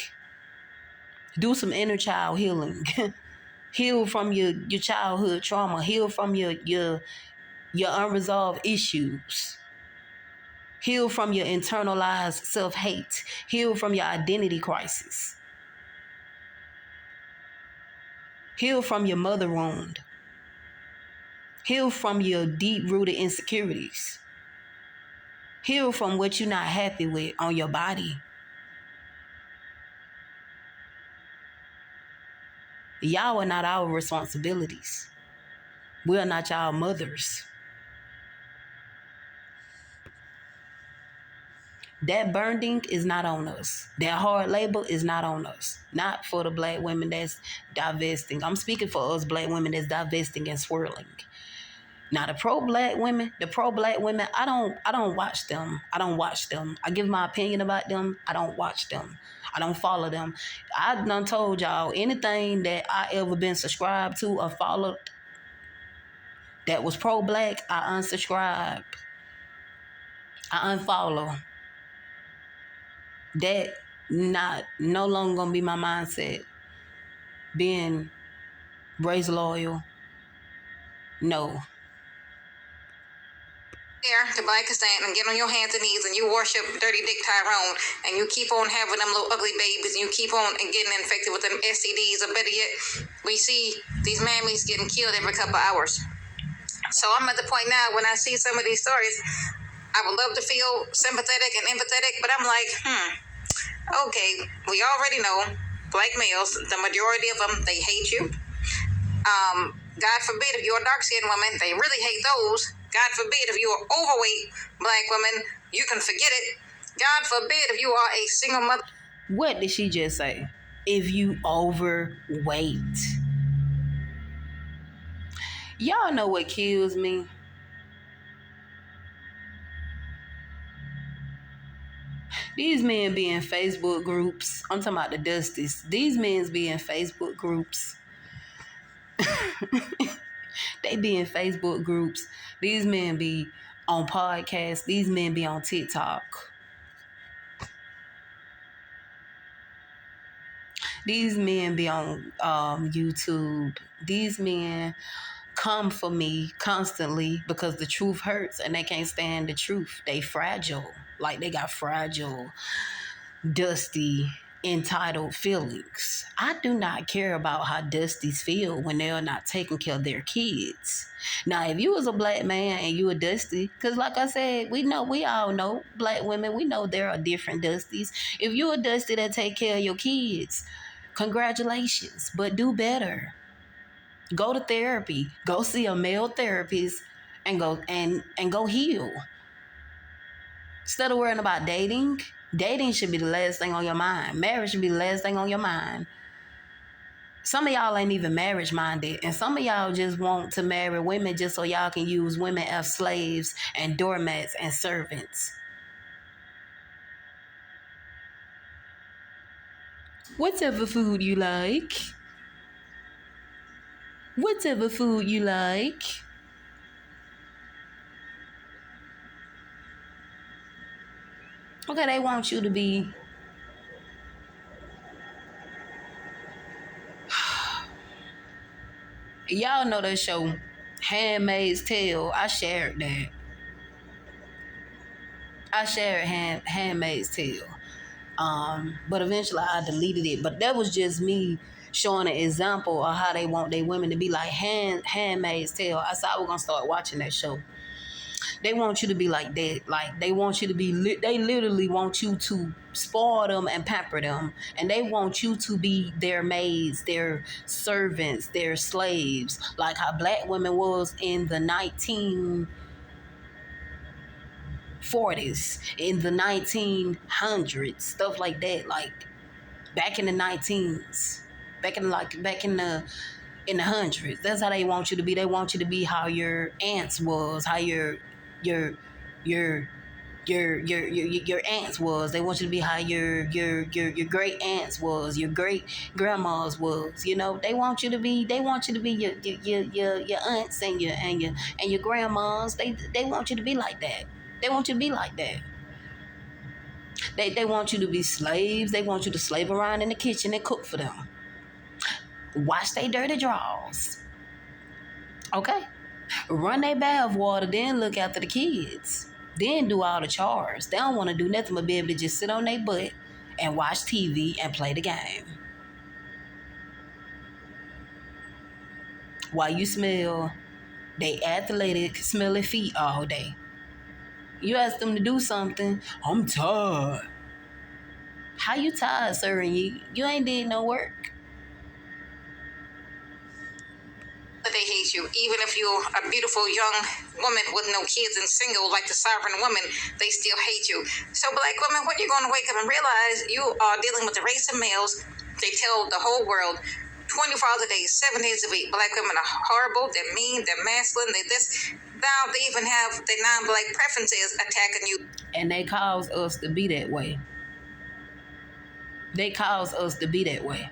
Do some inner child healing. Heal from your childhood trauma. Heal from your unresolved issues. Heal from your internalized self-hate. Heal from your identity crisis. Heal from your mother wound. Heal from your deep-rooted insecurities. Heal from what you're not happy with on your body. Y'all are not our responsibilities. We are not y'all mothers. That burning is not on us. That hard labor is not on us. Not for the black women that's divesting. I'm speaking for us black women that's divesting and swirling. Now the pro-black women, I don't watch them. I give my opinion about them. I don't watch them. I don't follow them. I done told y'all, anything that I ever been subscribed to or followed that was pro-black, I unsubscribe. I unfollow. That no longer gonna be my mindset. Being raised loyal. No. There to Pakistan and get on your hands and knees and you worship Dirty Dick Tyrone and you keep on having them little ugly babies and you keep on and getting infected with them STDs, or better yet, we see these mammies getting killed every couple of hours. So I'm at the point now when I see some of these stories, I would love to feel sympathetic and empathetic, but I'm like, okay, we already know black males, the majority of them, they hate you. God forbid if you're a dark-skinned woman, they really hate those. God forbid if you're overweight black woman, you can forget it. God forbid if you are a single mother. What did she just say? If you overweight. Y'all know what kills me? These men be in Facebook groups. I'm talking about the Dusties. These men be in Facebook groups. They be in Facebook groups. These men be on podcasts. These men be on TikTok. These men be on YouTube. These men come for me constantly because the truth hurts and they can't stand the truth. They fragile. Like they got fragile, dusty, entitled feelings. I do not care about how dusties feel when they're not taking care of their kids. Now, if you was a black man and you a dusty, because like I said, we all know black women, we know there are different dusties. If you a dusty that take care of your kids, congratulations, but do better. Go to therapy. Go see a male therapist and go heal. Instead of worrying about dating should be the last thing on your mind. Marriage should be the last thing on your mind. Some of y'all ain't even marriage minded, and some of y'all just want to marry women just so y'all can use women as slaves and doormats and servants. Whatever food you like. Whatever food you like. Okay, they want you to be. Y'all know that show, Handmaid's Tale. I shared that. I shared Handmaid's Tale. But eventually I deleted it. But that was just me showing an example of how they want their women to be like Handmaid's Tale. I said I was gonna start watching that show. They want you to be like that. Like they want you to be. They literally want you to spoil them and pamper them, and they want you to be their maids, their servants, their slaves. Like how black women was in the 1940s, in the 1900s, stuff like that. Like back in the 19s, back in the hundreds. That's how they want you to be. They want you to be how your aunts was, how your your aunts was. They want you to be how your great aunts was, your great grandmas was. You know, they want you to be your aunts and your grandmas. They want you to be like that. They want you to be like that. They want you to be slaves. They want you to slave around in the kitchen and cook for them. Wash their dirty drawers. Okay? Run their bath water, then look after the kids. Then do all the chores. They don't want to do nothing but be able to just sit on their butt and watch TV and play the game. While you smell they athletic, smelly feet all day. You ask them to do something, I'm tired. How you tired, sir? And you ain't did no work. They hate you. Even if you're a beautiful young woman with no kids and single like the sovereign woman, they still hate you. So black women, when you're going to wake up and realize you are dealing with the race of males, they tell the whole world 24 hours a day, 7 days a week, black women are horrible, they're mean, they're masculine, they this. Now they even have their non-black preferences attacking you. And they cause us to be that way. They cause us to be that way.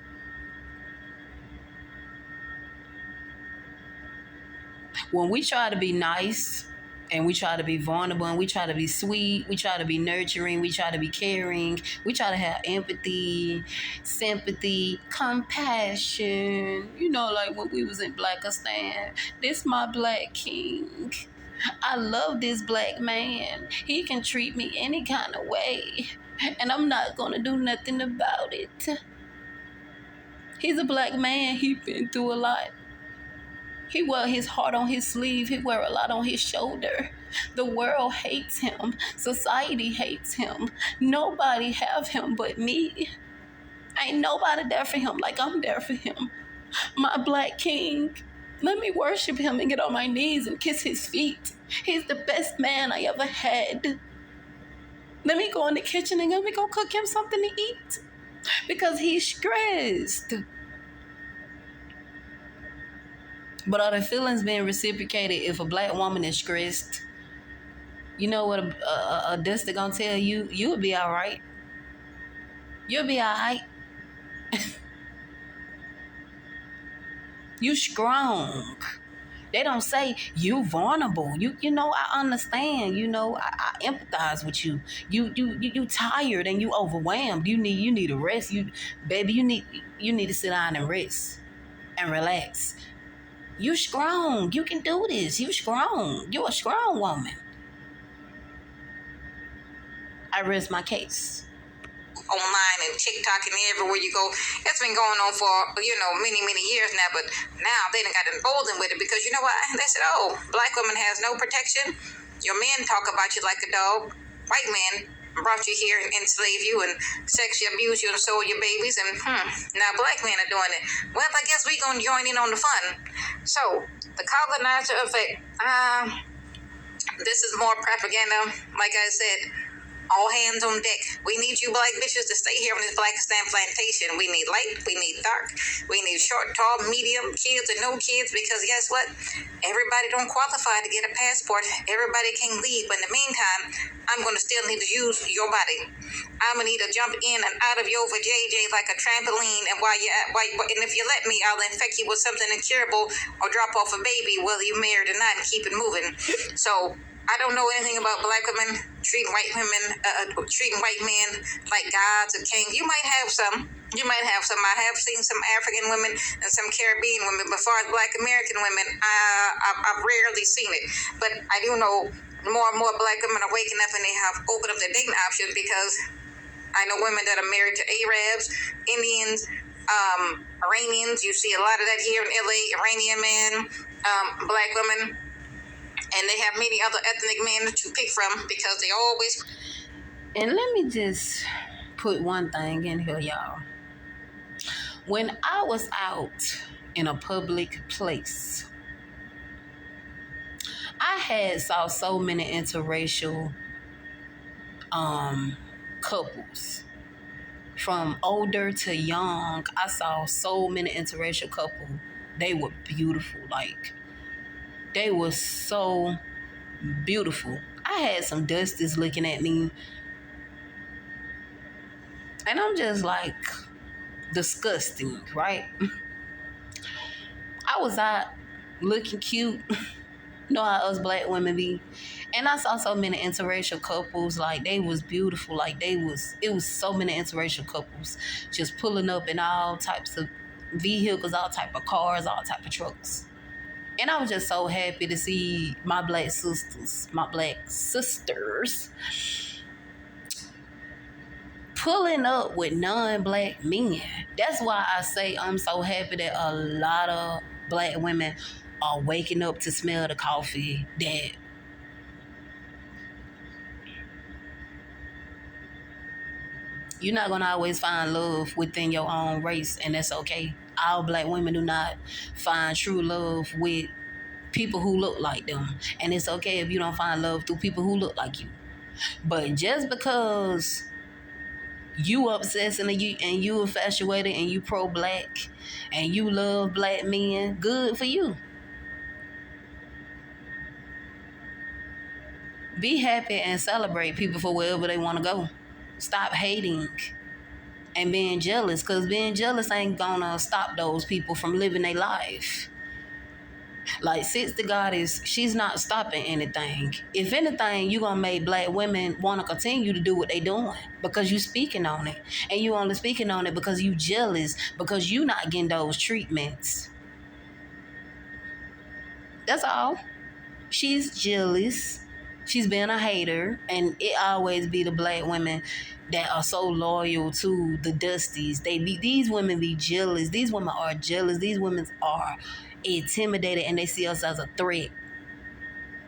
When we try to be nice and we try to be vulnerable and we try to be sweet, we try to be nurturing, we try to be caring, we try to have empathy, sympathy, compassion, you know, like when we was in Blackistan, this my black king. I love this black man. He can treat me any kind of way and I'm not gonna do nothing about it. He's a black man. He been through a lot. He wear his heart on his sleeve. He wear a lot on his shoulder. The world hates him. Society hates him. Nobody have him but me. Ain't nobody there for him like I'm there for him. My black king. Let me worship him and get on my knees and kiss his feet. He's the best man I ever had. Let me go in the kitchen and let me go cook him something to eat. Because he's stressed. But are the feelings being reciprocated if a black woman is stressed? You know what a dusty gonna tell you? You'll be all right. You'll be all right. You strong. They don't say you vulnerable. You know, I understand. You know, I empathize with you. You tired and you overwhelmed. You need a rest. Baby, you need to sit down and rest and relax. You strong. You can do this. You strong. You a strong woman. I rest my case. Online and TikTok and everywhere you go. It's been going on for, many years now, but now they done got emboldened with it because you know what? They said, oh, black women has no protection. Your men talk about you like a dog. White men brought you here and enslaved you and sexually abused you and sold your babies, and now black men are doing it. Well, I guess we gonna join in on the fun. So, the colonizer effect, this is more propaganda. Like I said, all hands on deck. We need you black bitches to stay here on this Blackistan plantation. We need light, we need dark, we need short, tall, medium, kids and no kids, because guess what? Everybody don't qualify to get a passport. Everybody can leave, but in the meantime, I'm going to still need to use your body. I'm going to need to jump in and out of your vajayjay like a trampoline, and and if you let me, I'll infect you with something incurable or drop off a baby, whether you married or not, and keep it moving. So, I don't know anything about black women treating white men like gods or kings. You might have some. I have seen some African women and some Caribbean women, but as far as black American women, I've rarely seen it. But I do know more and more black women are waking up and they have opened up their dating options, because I know women that are married to Arabs, Indians, Iranians. You see a lot of that here in LA, Iranian men, black women. And they have many other ethnic men to pick from because they always... And let me just put one thing in here, y'all. When I was out in a public place, I had saw so many interracial couples. From older to young, I saw so many interracial couples. They were beautiful, like... They were so beautiful. I had some dusties looking at me. And I'm just like, disgusting, right? I was out looking cute. Know how us black women be. And I saw so many interracial couples. Like, they was beautiful. Like, it was so many interracial couples just pulling up in all types of vehicles, all type of cars, all type of trucks. And I was just so happy to see my black sisters pulling up with non-black men. That's why I say I'm so happy that a lot of black women are waking up to smell the coffee. That you're not going to always find love within your own race, and that's okay. All black women do not find true love with people who look like them. And it's okay if you don't find love through people who look like you. But just because you obsessed and you infatuated and you pro-black and you love black men, good for you. Be happy and celebrate people for wherever they want to go. Stop hating and being jealous, because being jealous ain't gonna stop those people from living their life. Like, since the goddess, she's not stopping anything. If anything, you're gonna make black women want to continue to do what they doing because you speaking on it. And you only speaking on it because you jealous, because you not getting those treatments. That's all. She's jealous. She's been a hater, and it always be the black women that are so loyal to the dusties. These women be jealous. These women are jealous. These women are intimidated, and they see us as a threat.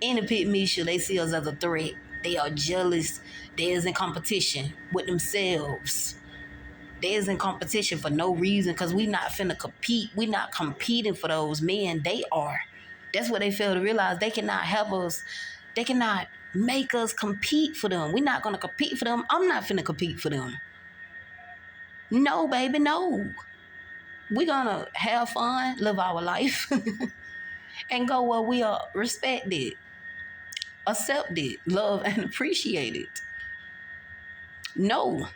In the pit Misha, they see us as a threat. They are jealous. They is in competition with themselves. They is in competition for no reason, because we not finna compete. We not competing for those men. They are. That's what they fail to realize. They cannot help us. They cannot make us compete for them. We're not going to compete for them. I'm not finna compete for them. No, baby, no. We're going to have fun, live our life, and go where we are respected, accepted, loved, and appreciated. No,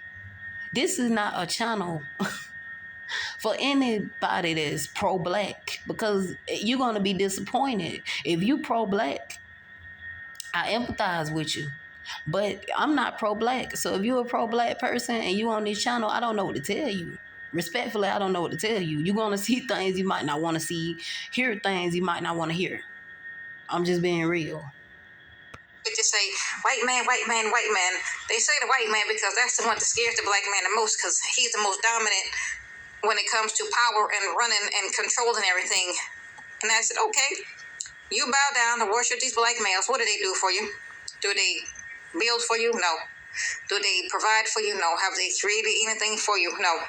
This is not a channel for anybody that's pro-black, because you're going to be disappointed. If you pro-black, I empathize with you. But I'm not pro-black. So if you're a pro-black person and you on this channel, I don't know what to tell you. Respectfully, I don't know what to tell you. You're going to see things you might not want to see, hear things you might not want to hear. I'm just being real. They just say, white man, white man, white man. They say the white man because that's the one that scares the black man the most, because he's the most dominant when it comes to power and running and controlling everything. And I said, okay, you bow down and worship these black males. What do they do for you? Do they build for you? No. Do they provide for you? No. Have they created anything for you? No.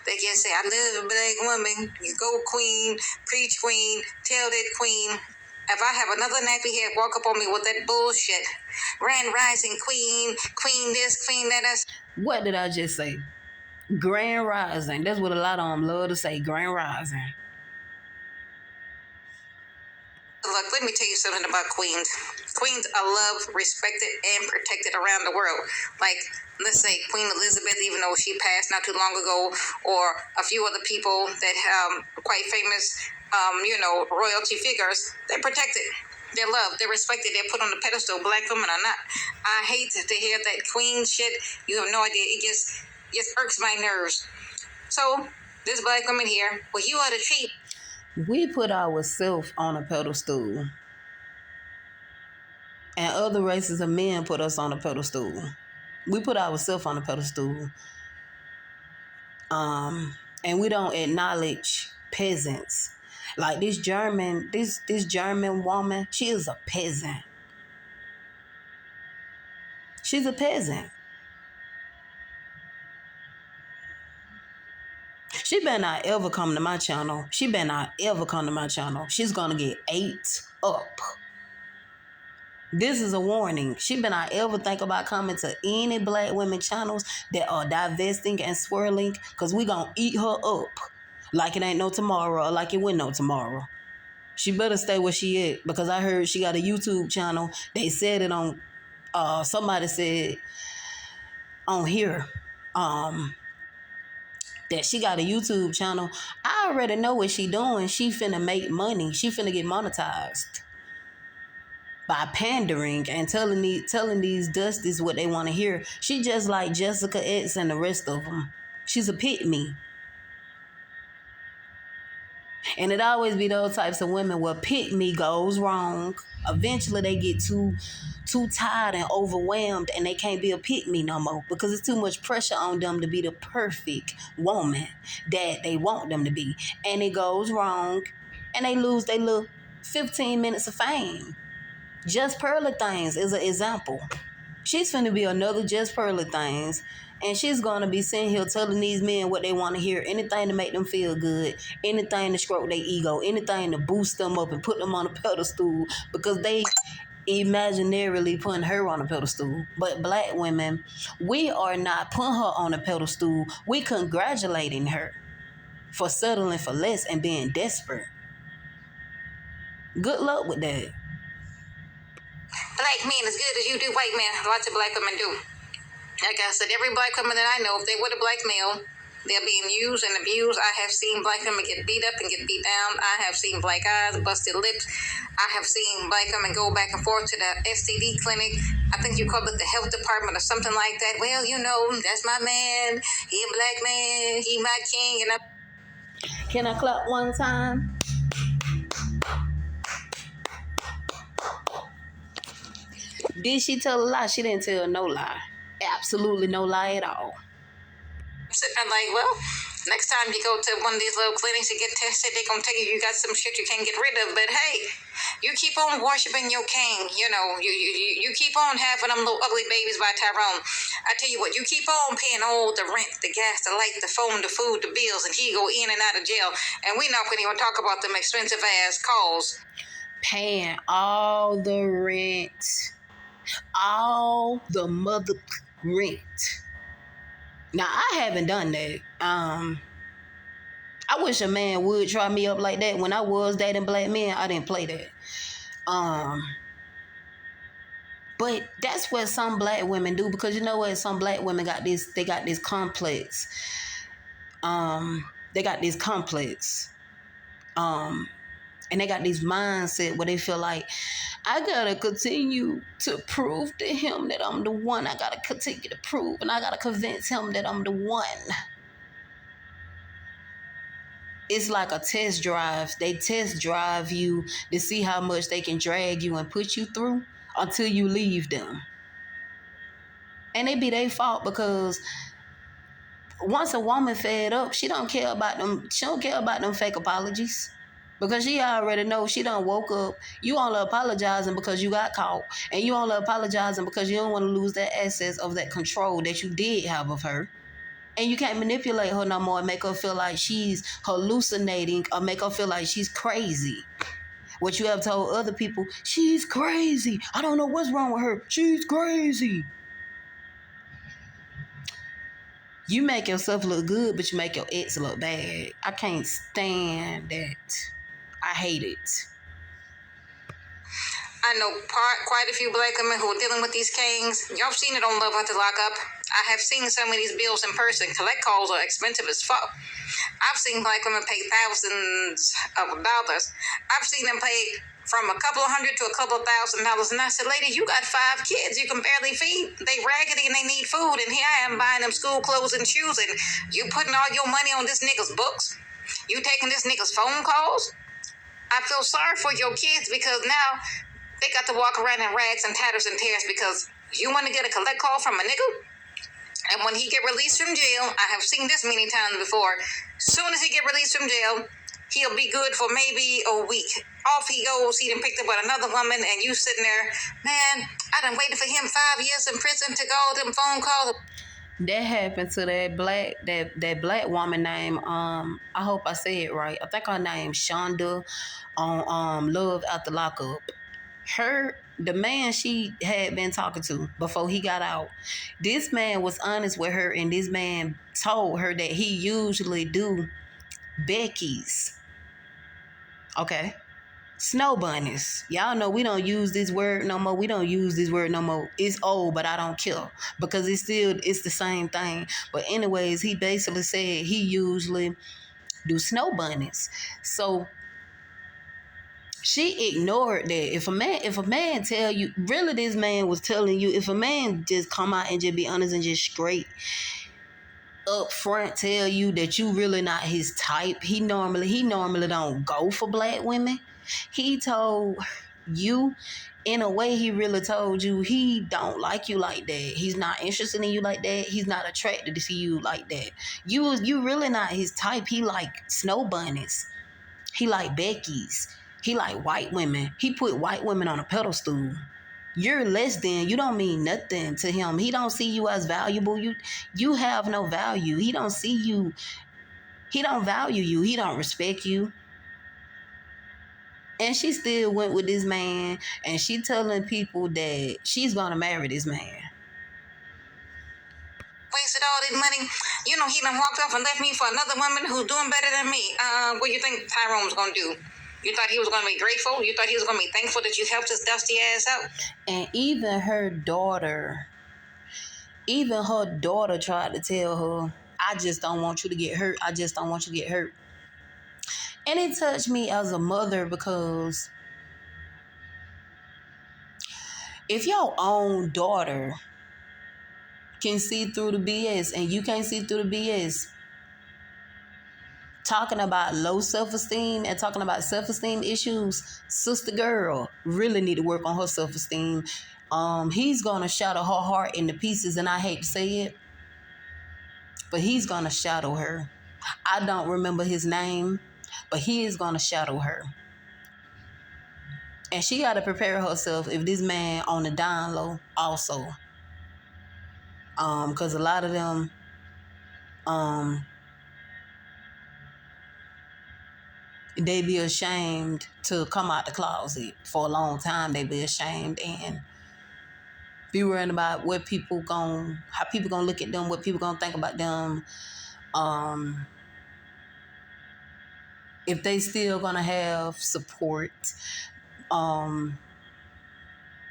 They just say, I live a black woman. You go queen, preach queen, tell that queen. If I have another nappy head walk up on me with that bullshit, grand rising queen, queen this, queen that. What did I just say? Grand rising. That's what a lot of them love to say, grand rising. Look, let me tell you something about queens. Queens are loved, respected, and protected around the world. Like, let's say Queen Elizabeth, even though she passed not too long ago, or a few other people that quite famous, royalty figures, they're protected. They're loved, they're respected, they're put on the pedestal. Black women are not. I hate to hear that queen shit. You have no idea. It just irks my nerves. So, this black woman here, well, you are the treat. We put ourselves on a pedestal, and other races of men put us on a pedestal. We put ourselves on a pedestal, and we don't acknowledge peasants. Like this German woman, she is a peasant. She's a peasant. She better not ever come to my channel. She's gonna get ate up. This is a warning. She better not ever think about coming to any black women channels that are divesting and swirling, because we gonna eat her up like it ain't no tomorrow, or like it went no tomorrow. She better stay where she at, because I heard she got a YouTube channel. They said it on, somebody said on here, that she got a YouTube channel. I already know what she doing. She finna make money. She finna get monetized by pandering and telling these dusties what they want to hear. She just like Jessica X and the rest of them. She's a pick me. And it always be those types of women where pick me goes wrong. Eventually they get too tired and overwhelmed, and they can't be a pick me no more, because it's too much pressure on them to be the perfect woman that they want them to be. And it goes wrong, and they lose their little 15 minutes of fame. Just Pearly Things is an example. She's finna be another Just Pearly Things, and she's gonna be sitting here telling these men what they want to hear, anything to make them feel good, anything to stroke their ego, anything to boost them up and put them on a pedestal, because they imaginarily putting her on a pedestal. But black women, we are not putting her on a pedestal. We congratulating her for settling for less and being desperate. Good luck with that. Black men as good as you do white men. Lots of black women do. Like I said, every black woman that I know, if they were a black male, they're being used and abused. I have seen black women get beat up and get beat down. I have seen black eyes, busted lips. I have seen black women go back and forth to the STD clinic. I think you call it the health department or something like that. Well, that's my man. He a black man. He my king. And Can I clap one time? Did she tell a lie? She didn't tell no lie. Absolutely no lie at all. I'm sitting there like, well, next time you go to one of these little clinics to get tested, they're going to tell you got some shit you can't get rid of. But hey, you keep on worshiping your king. You keep on having them little ugly babies by Tyrone. I tell you what, you keep on paying all the rent, the gas, the light, the phone, the food, the bills, and he go in and out of jail. And we're not going to even talk about them expensive ass calls. Paying all the rent. All the mother rent. Now, I haven't done that. I wish a man would try me up like that. When I was dating black men, I didn't play that. But that's what some black women do, because you know what? Some black women got this, they got this complex. They got this complex. And they got this mindset where they feel like, I gotta continue to prove to him that I'm the one. I gotta continue to prove, and I gotta convince him that I'm the one. It's like a test drive. They test drive you to see how much they can drag you and put you through until you leave them. And it be their fault, because once a woman fed up, she don't care about them. She don't care about them fake apologies. Because she already knows she done woke up. You only apologizing because you got caught. And you only apologizing because you don't want to lose that access of that control that you did have of her. And you can't manipulate her no more and make her feel like she's hallucinating, or make her feel like she's crazy. What you have told other people, she's crazy. I don't know what's wrong with her. She's crazy. You make yourself look good, but you make your ex look bad. I can't stand that. I hate it. I know quite a few black women who are dealing with these kings. Y'all seen it on Love After Lockup. I have seen some of these bills in person. Collect calls are expensive as fuck. I've seen black women pay thousands of dollars. I've seen them pay from a couple of hundred to a couple of $1,000s. And I said, lady, you got 5 kids you can barely feed. They raggedy and they need food. And here I am buying them school clothes and shoes. And you putting all your money on this nigga's books. You taking this nigga's phone calls. I feel sorry for your kids, because now they got to walk around in rags and tatters and tears because you want to get a collect call from a nigga. And when he get released from jail, I have seen this many times before, soon as he get released from jail, he'll be good for maybe a week. Off he goes, he done picked up with another woman, and you sitting there, man, I done waited for him 5 years in prison to go them phone calls. That happened to that black woman named, I hope I say it right. I think her name's Shonda on Love After Lockup. The man she had been talking to before he got out, this man was honest with her, and this man told her that he usually do Becky's. Okay. Snow bunnies. Y'all know we don't use this word no more. It's old, but I don't care, because it's the same thing. But anyways, he basically said he usually do snow bunnies. So she ignored that. If a man tell you, really this man was telling you, if a man just come out and just be honest and just straight up front tell you that you really not his type, he normally don't go for black women. He told you, in a way, he really told you he don't like you like that. He's not interested in you like that. He's not attracted to you like that. You really not his type. He like snow bunnies. He like Becky's. He like white women. He put white women on a pedestal. You're less than. You don't mean nothing to him. He don't see you as valuable. You have no value. He don't see you. He don't value you. He don't respect you. And she still went with this man, and she telling people that she's gonna marry this man. Wasted all this money. You know, he done walked off and left me for another woman who's doing better than me. What do you think Tyrone was gonna do? You thought he was gonna be grateful? You thought he was gonna be thankful that you helped his dusty ass out? And even her daughter tried to tell her, I just don't want you to get hurt. I just don't want you to get hurt. And it touched me as a mother, because if your own daughter can see through the BS and you can't see through the BS, talking about low self-esteem and talking about self-esteem issues, sister girl really need to work on her self-esteem. He's gonna shatter her heart into pieces, and I hate to say it, but he's gonna shadow her. I don't remember his name, but he is gonna shadow her. And she got to prepare herself if this man on the down low also. Because a lot of them, they be ashamed to come out the closet. For a long time, they be ashamed and be worrying about how people gonna look at them, what people gonna think about them. If they still gonna have support.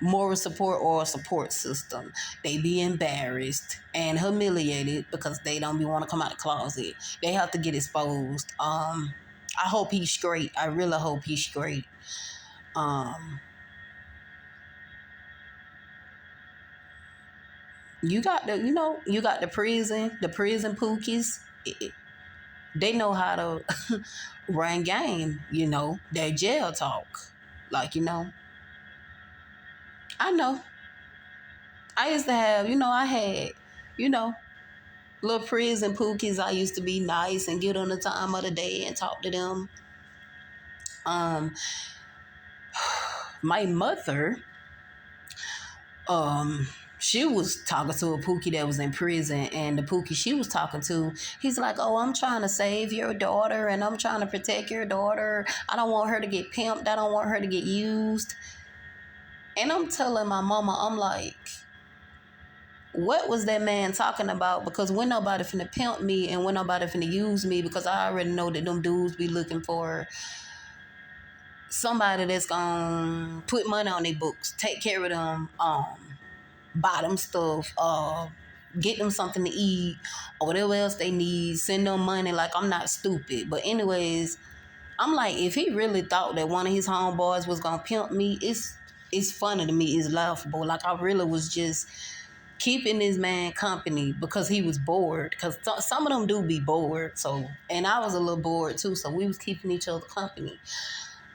moral support or a support system. They be embarrassed and humiliated because they don't be want to come out the closet. They have to get exposed. I hope he's straight. I really hope he's straight. You got the prison pookies. They know how to run game, their jail talk. Like, I know. I used to have, I had, little prison pookies. I used to be nice and get on the time of the day and talk to them. My mother, she was talking to a pookie that was in prison, and the pookie she was talking to, he's like, oh, I'm trying to save your daughter and I'm trying to protect your daughter. I don't want her to get pimped. I don't want her to get used. And I'm telling my mama, I'm like, what was that man talking about? Because when nobody finna pimp me and when nobody finna use me, because I already know that them dudes be looking for somebody that's gonna put money on their books, take care of them, buy them stuff, get them something to eat or whatever else they need, send them money. Like, I'm not stupid. But anyways, I'm like, if he really thought that one of his homeboys was gonna pimp me, it's funny to me, it's laughable. Like, I really was just keeping this man company because he was bored, because some of them do be bored. So, and I was a little bored too, so we was keeping each other company.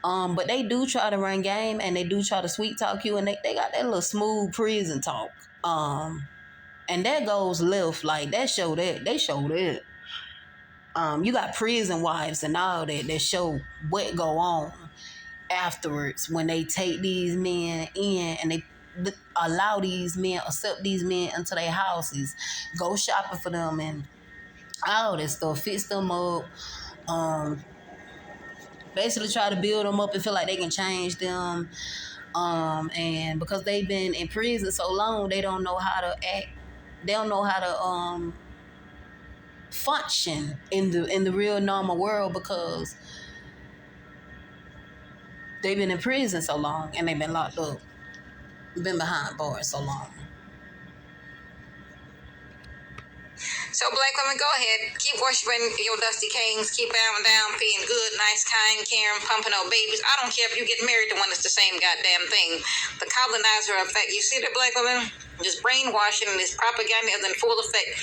But they do try to run game and they do try to sweet talk you, and they got that little smooth prison talk. And that goes left, like they show that. You got prison wives and all that show what go on afterwards when they take these men in and they allow these men, accept these men into their houses, go shopping for them and all that stuff, fix them up, basically try to build them up and feel like they can change them. And because they've been in prison so long, they don't know how to act. They don't know how to function in the real normal world because they've been in prison so long and they've been locked up, been behind bars so long. So, black women, go ahead. Keep worshiping your dusty kings. Keep bowing down, being good, nice, kind, caring, pumping out babies. I don't care if you get married to one that's the same goddamn thing. The colonizer effect. You see that, black women? This brainwashing and this propaganda is in full effect.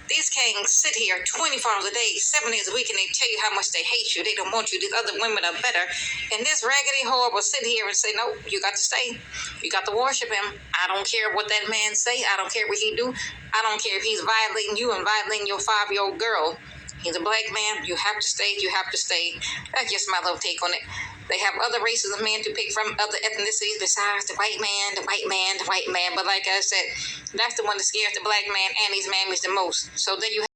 These kings sit here 24 hours a day, 7 days a week, and they tell you how much they hate you. They don't want you. These other women are better. And this raggedy whore will sit here and say, no, you got to stay. You got to worship him. I don't care what that man say. I don't care what he do. I don't care if he's violating you and violating your 5-year-old girl. He's a black man. You have to stay. You have to stay. That's just my little take on it. They have other races of men to pick from, other ethnicities besides the white man, the white man, the white man. But like I said, that's the one that scares the black man and these mammies the most. So then you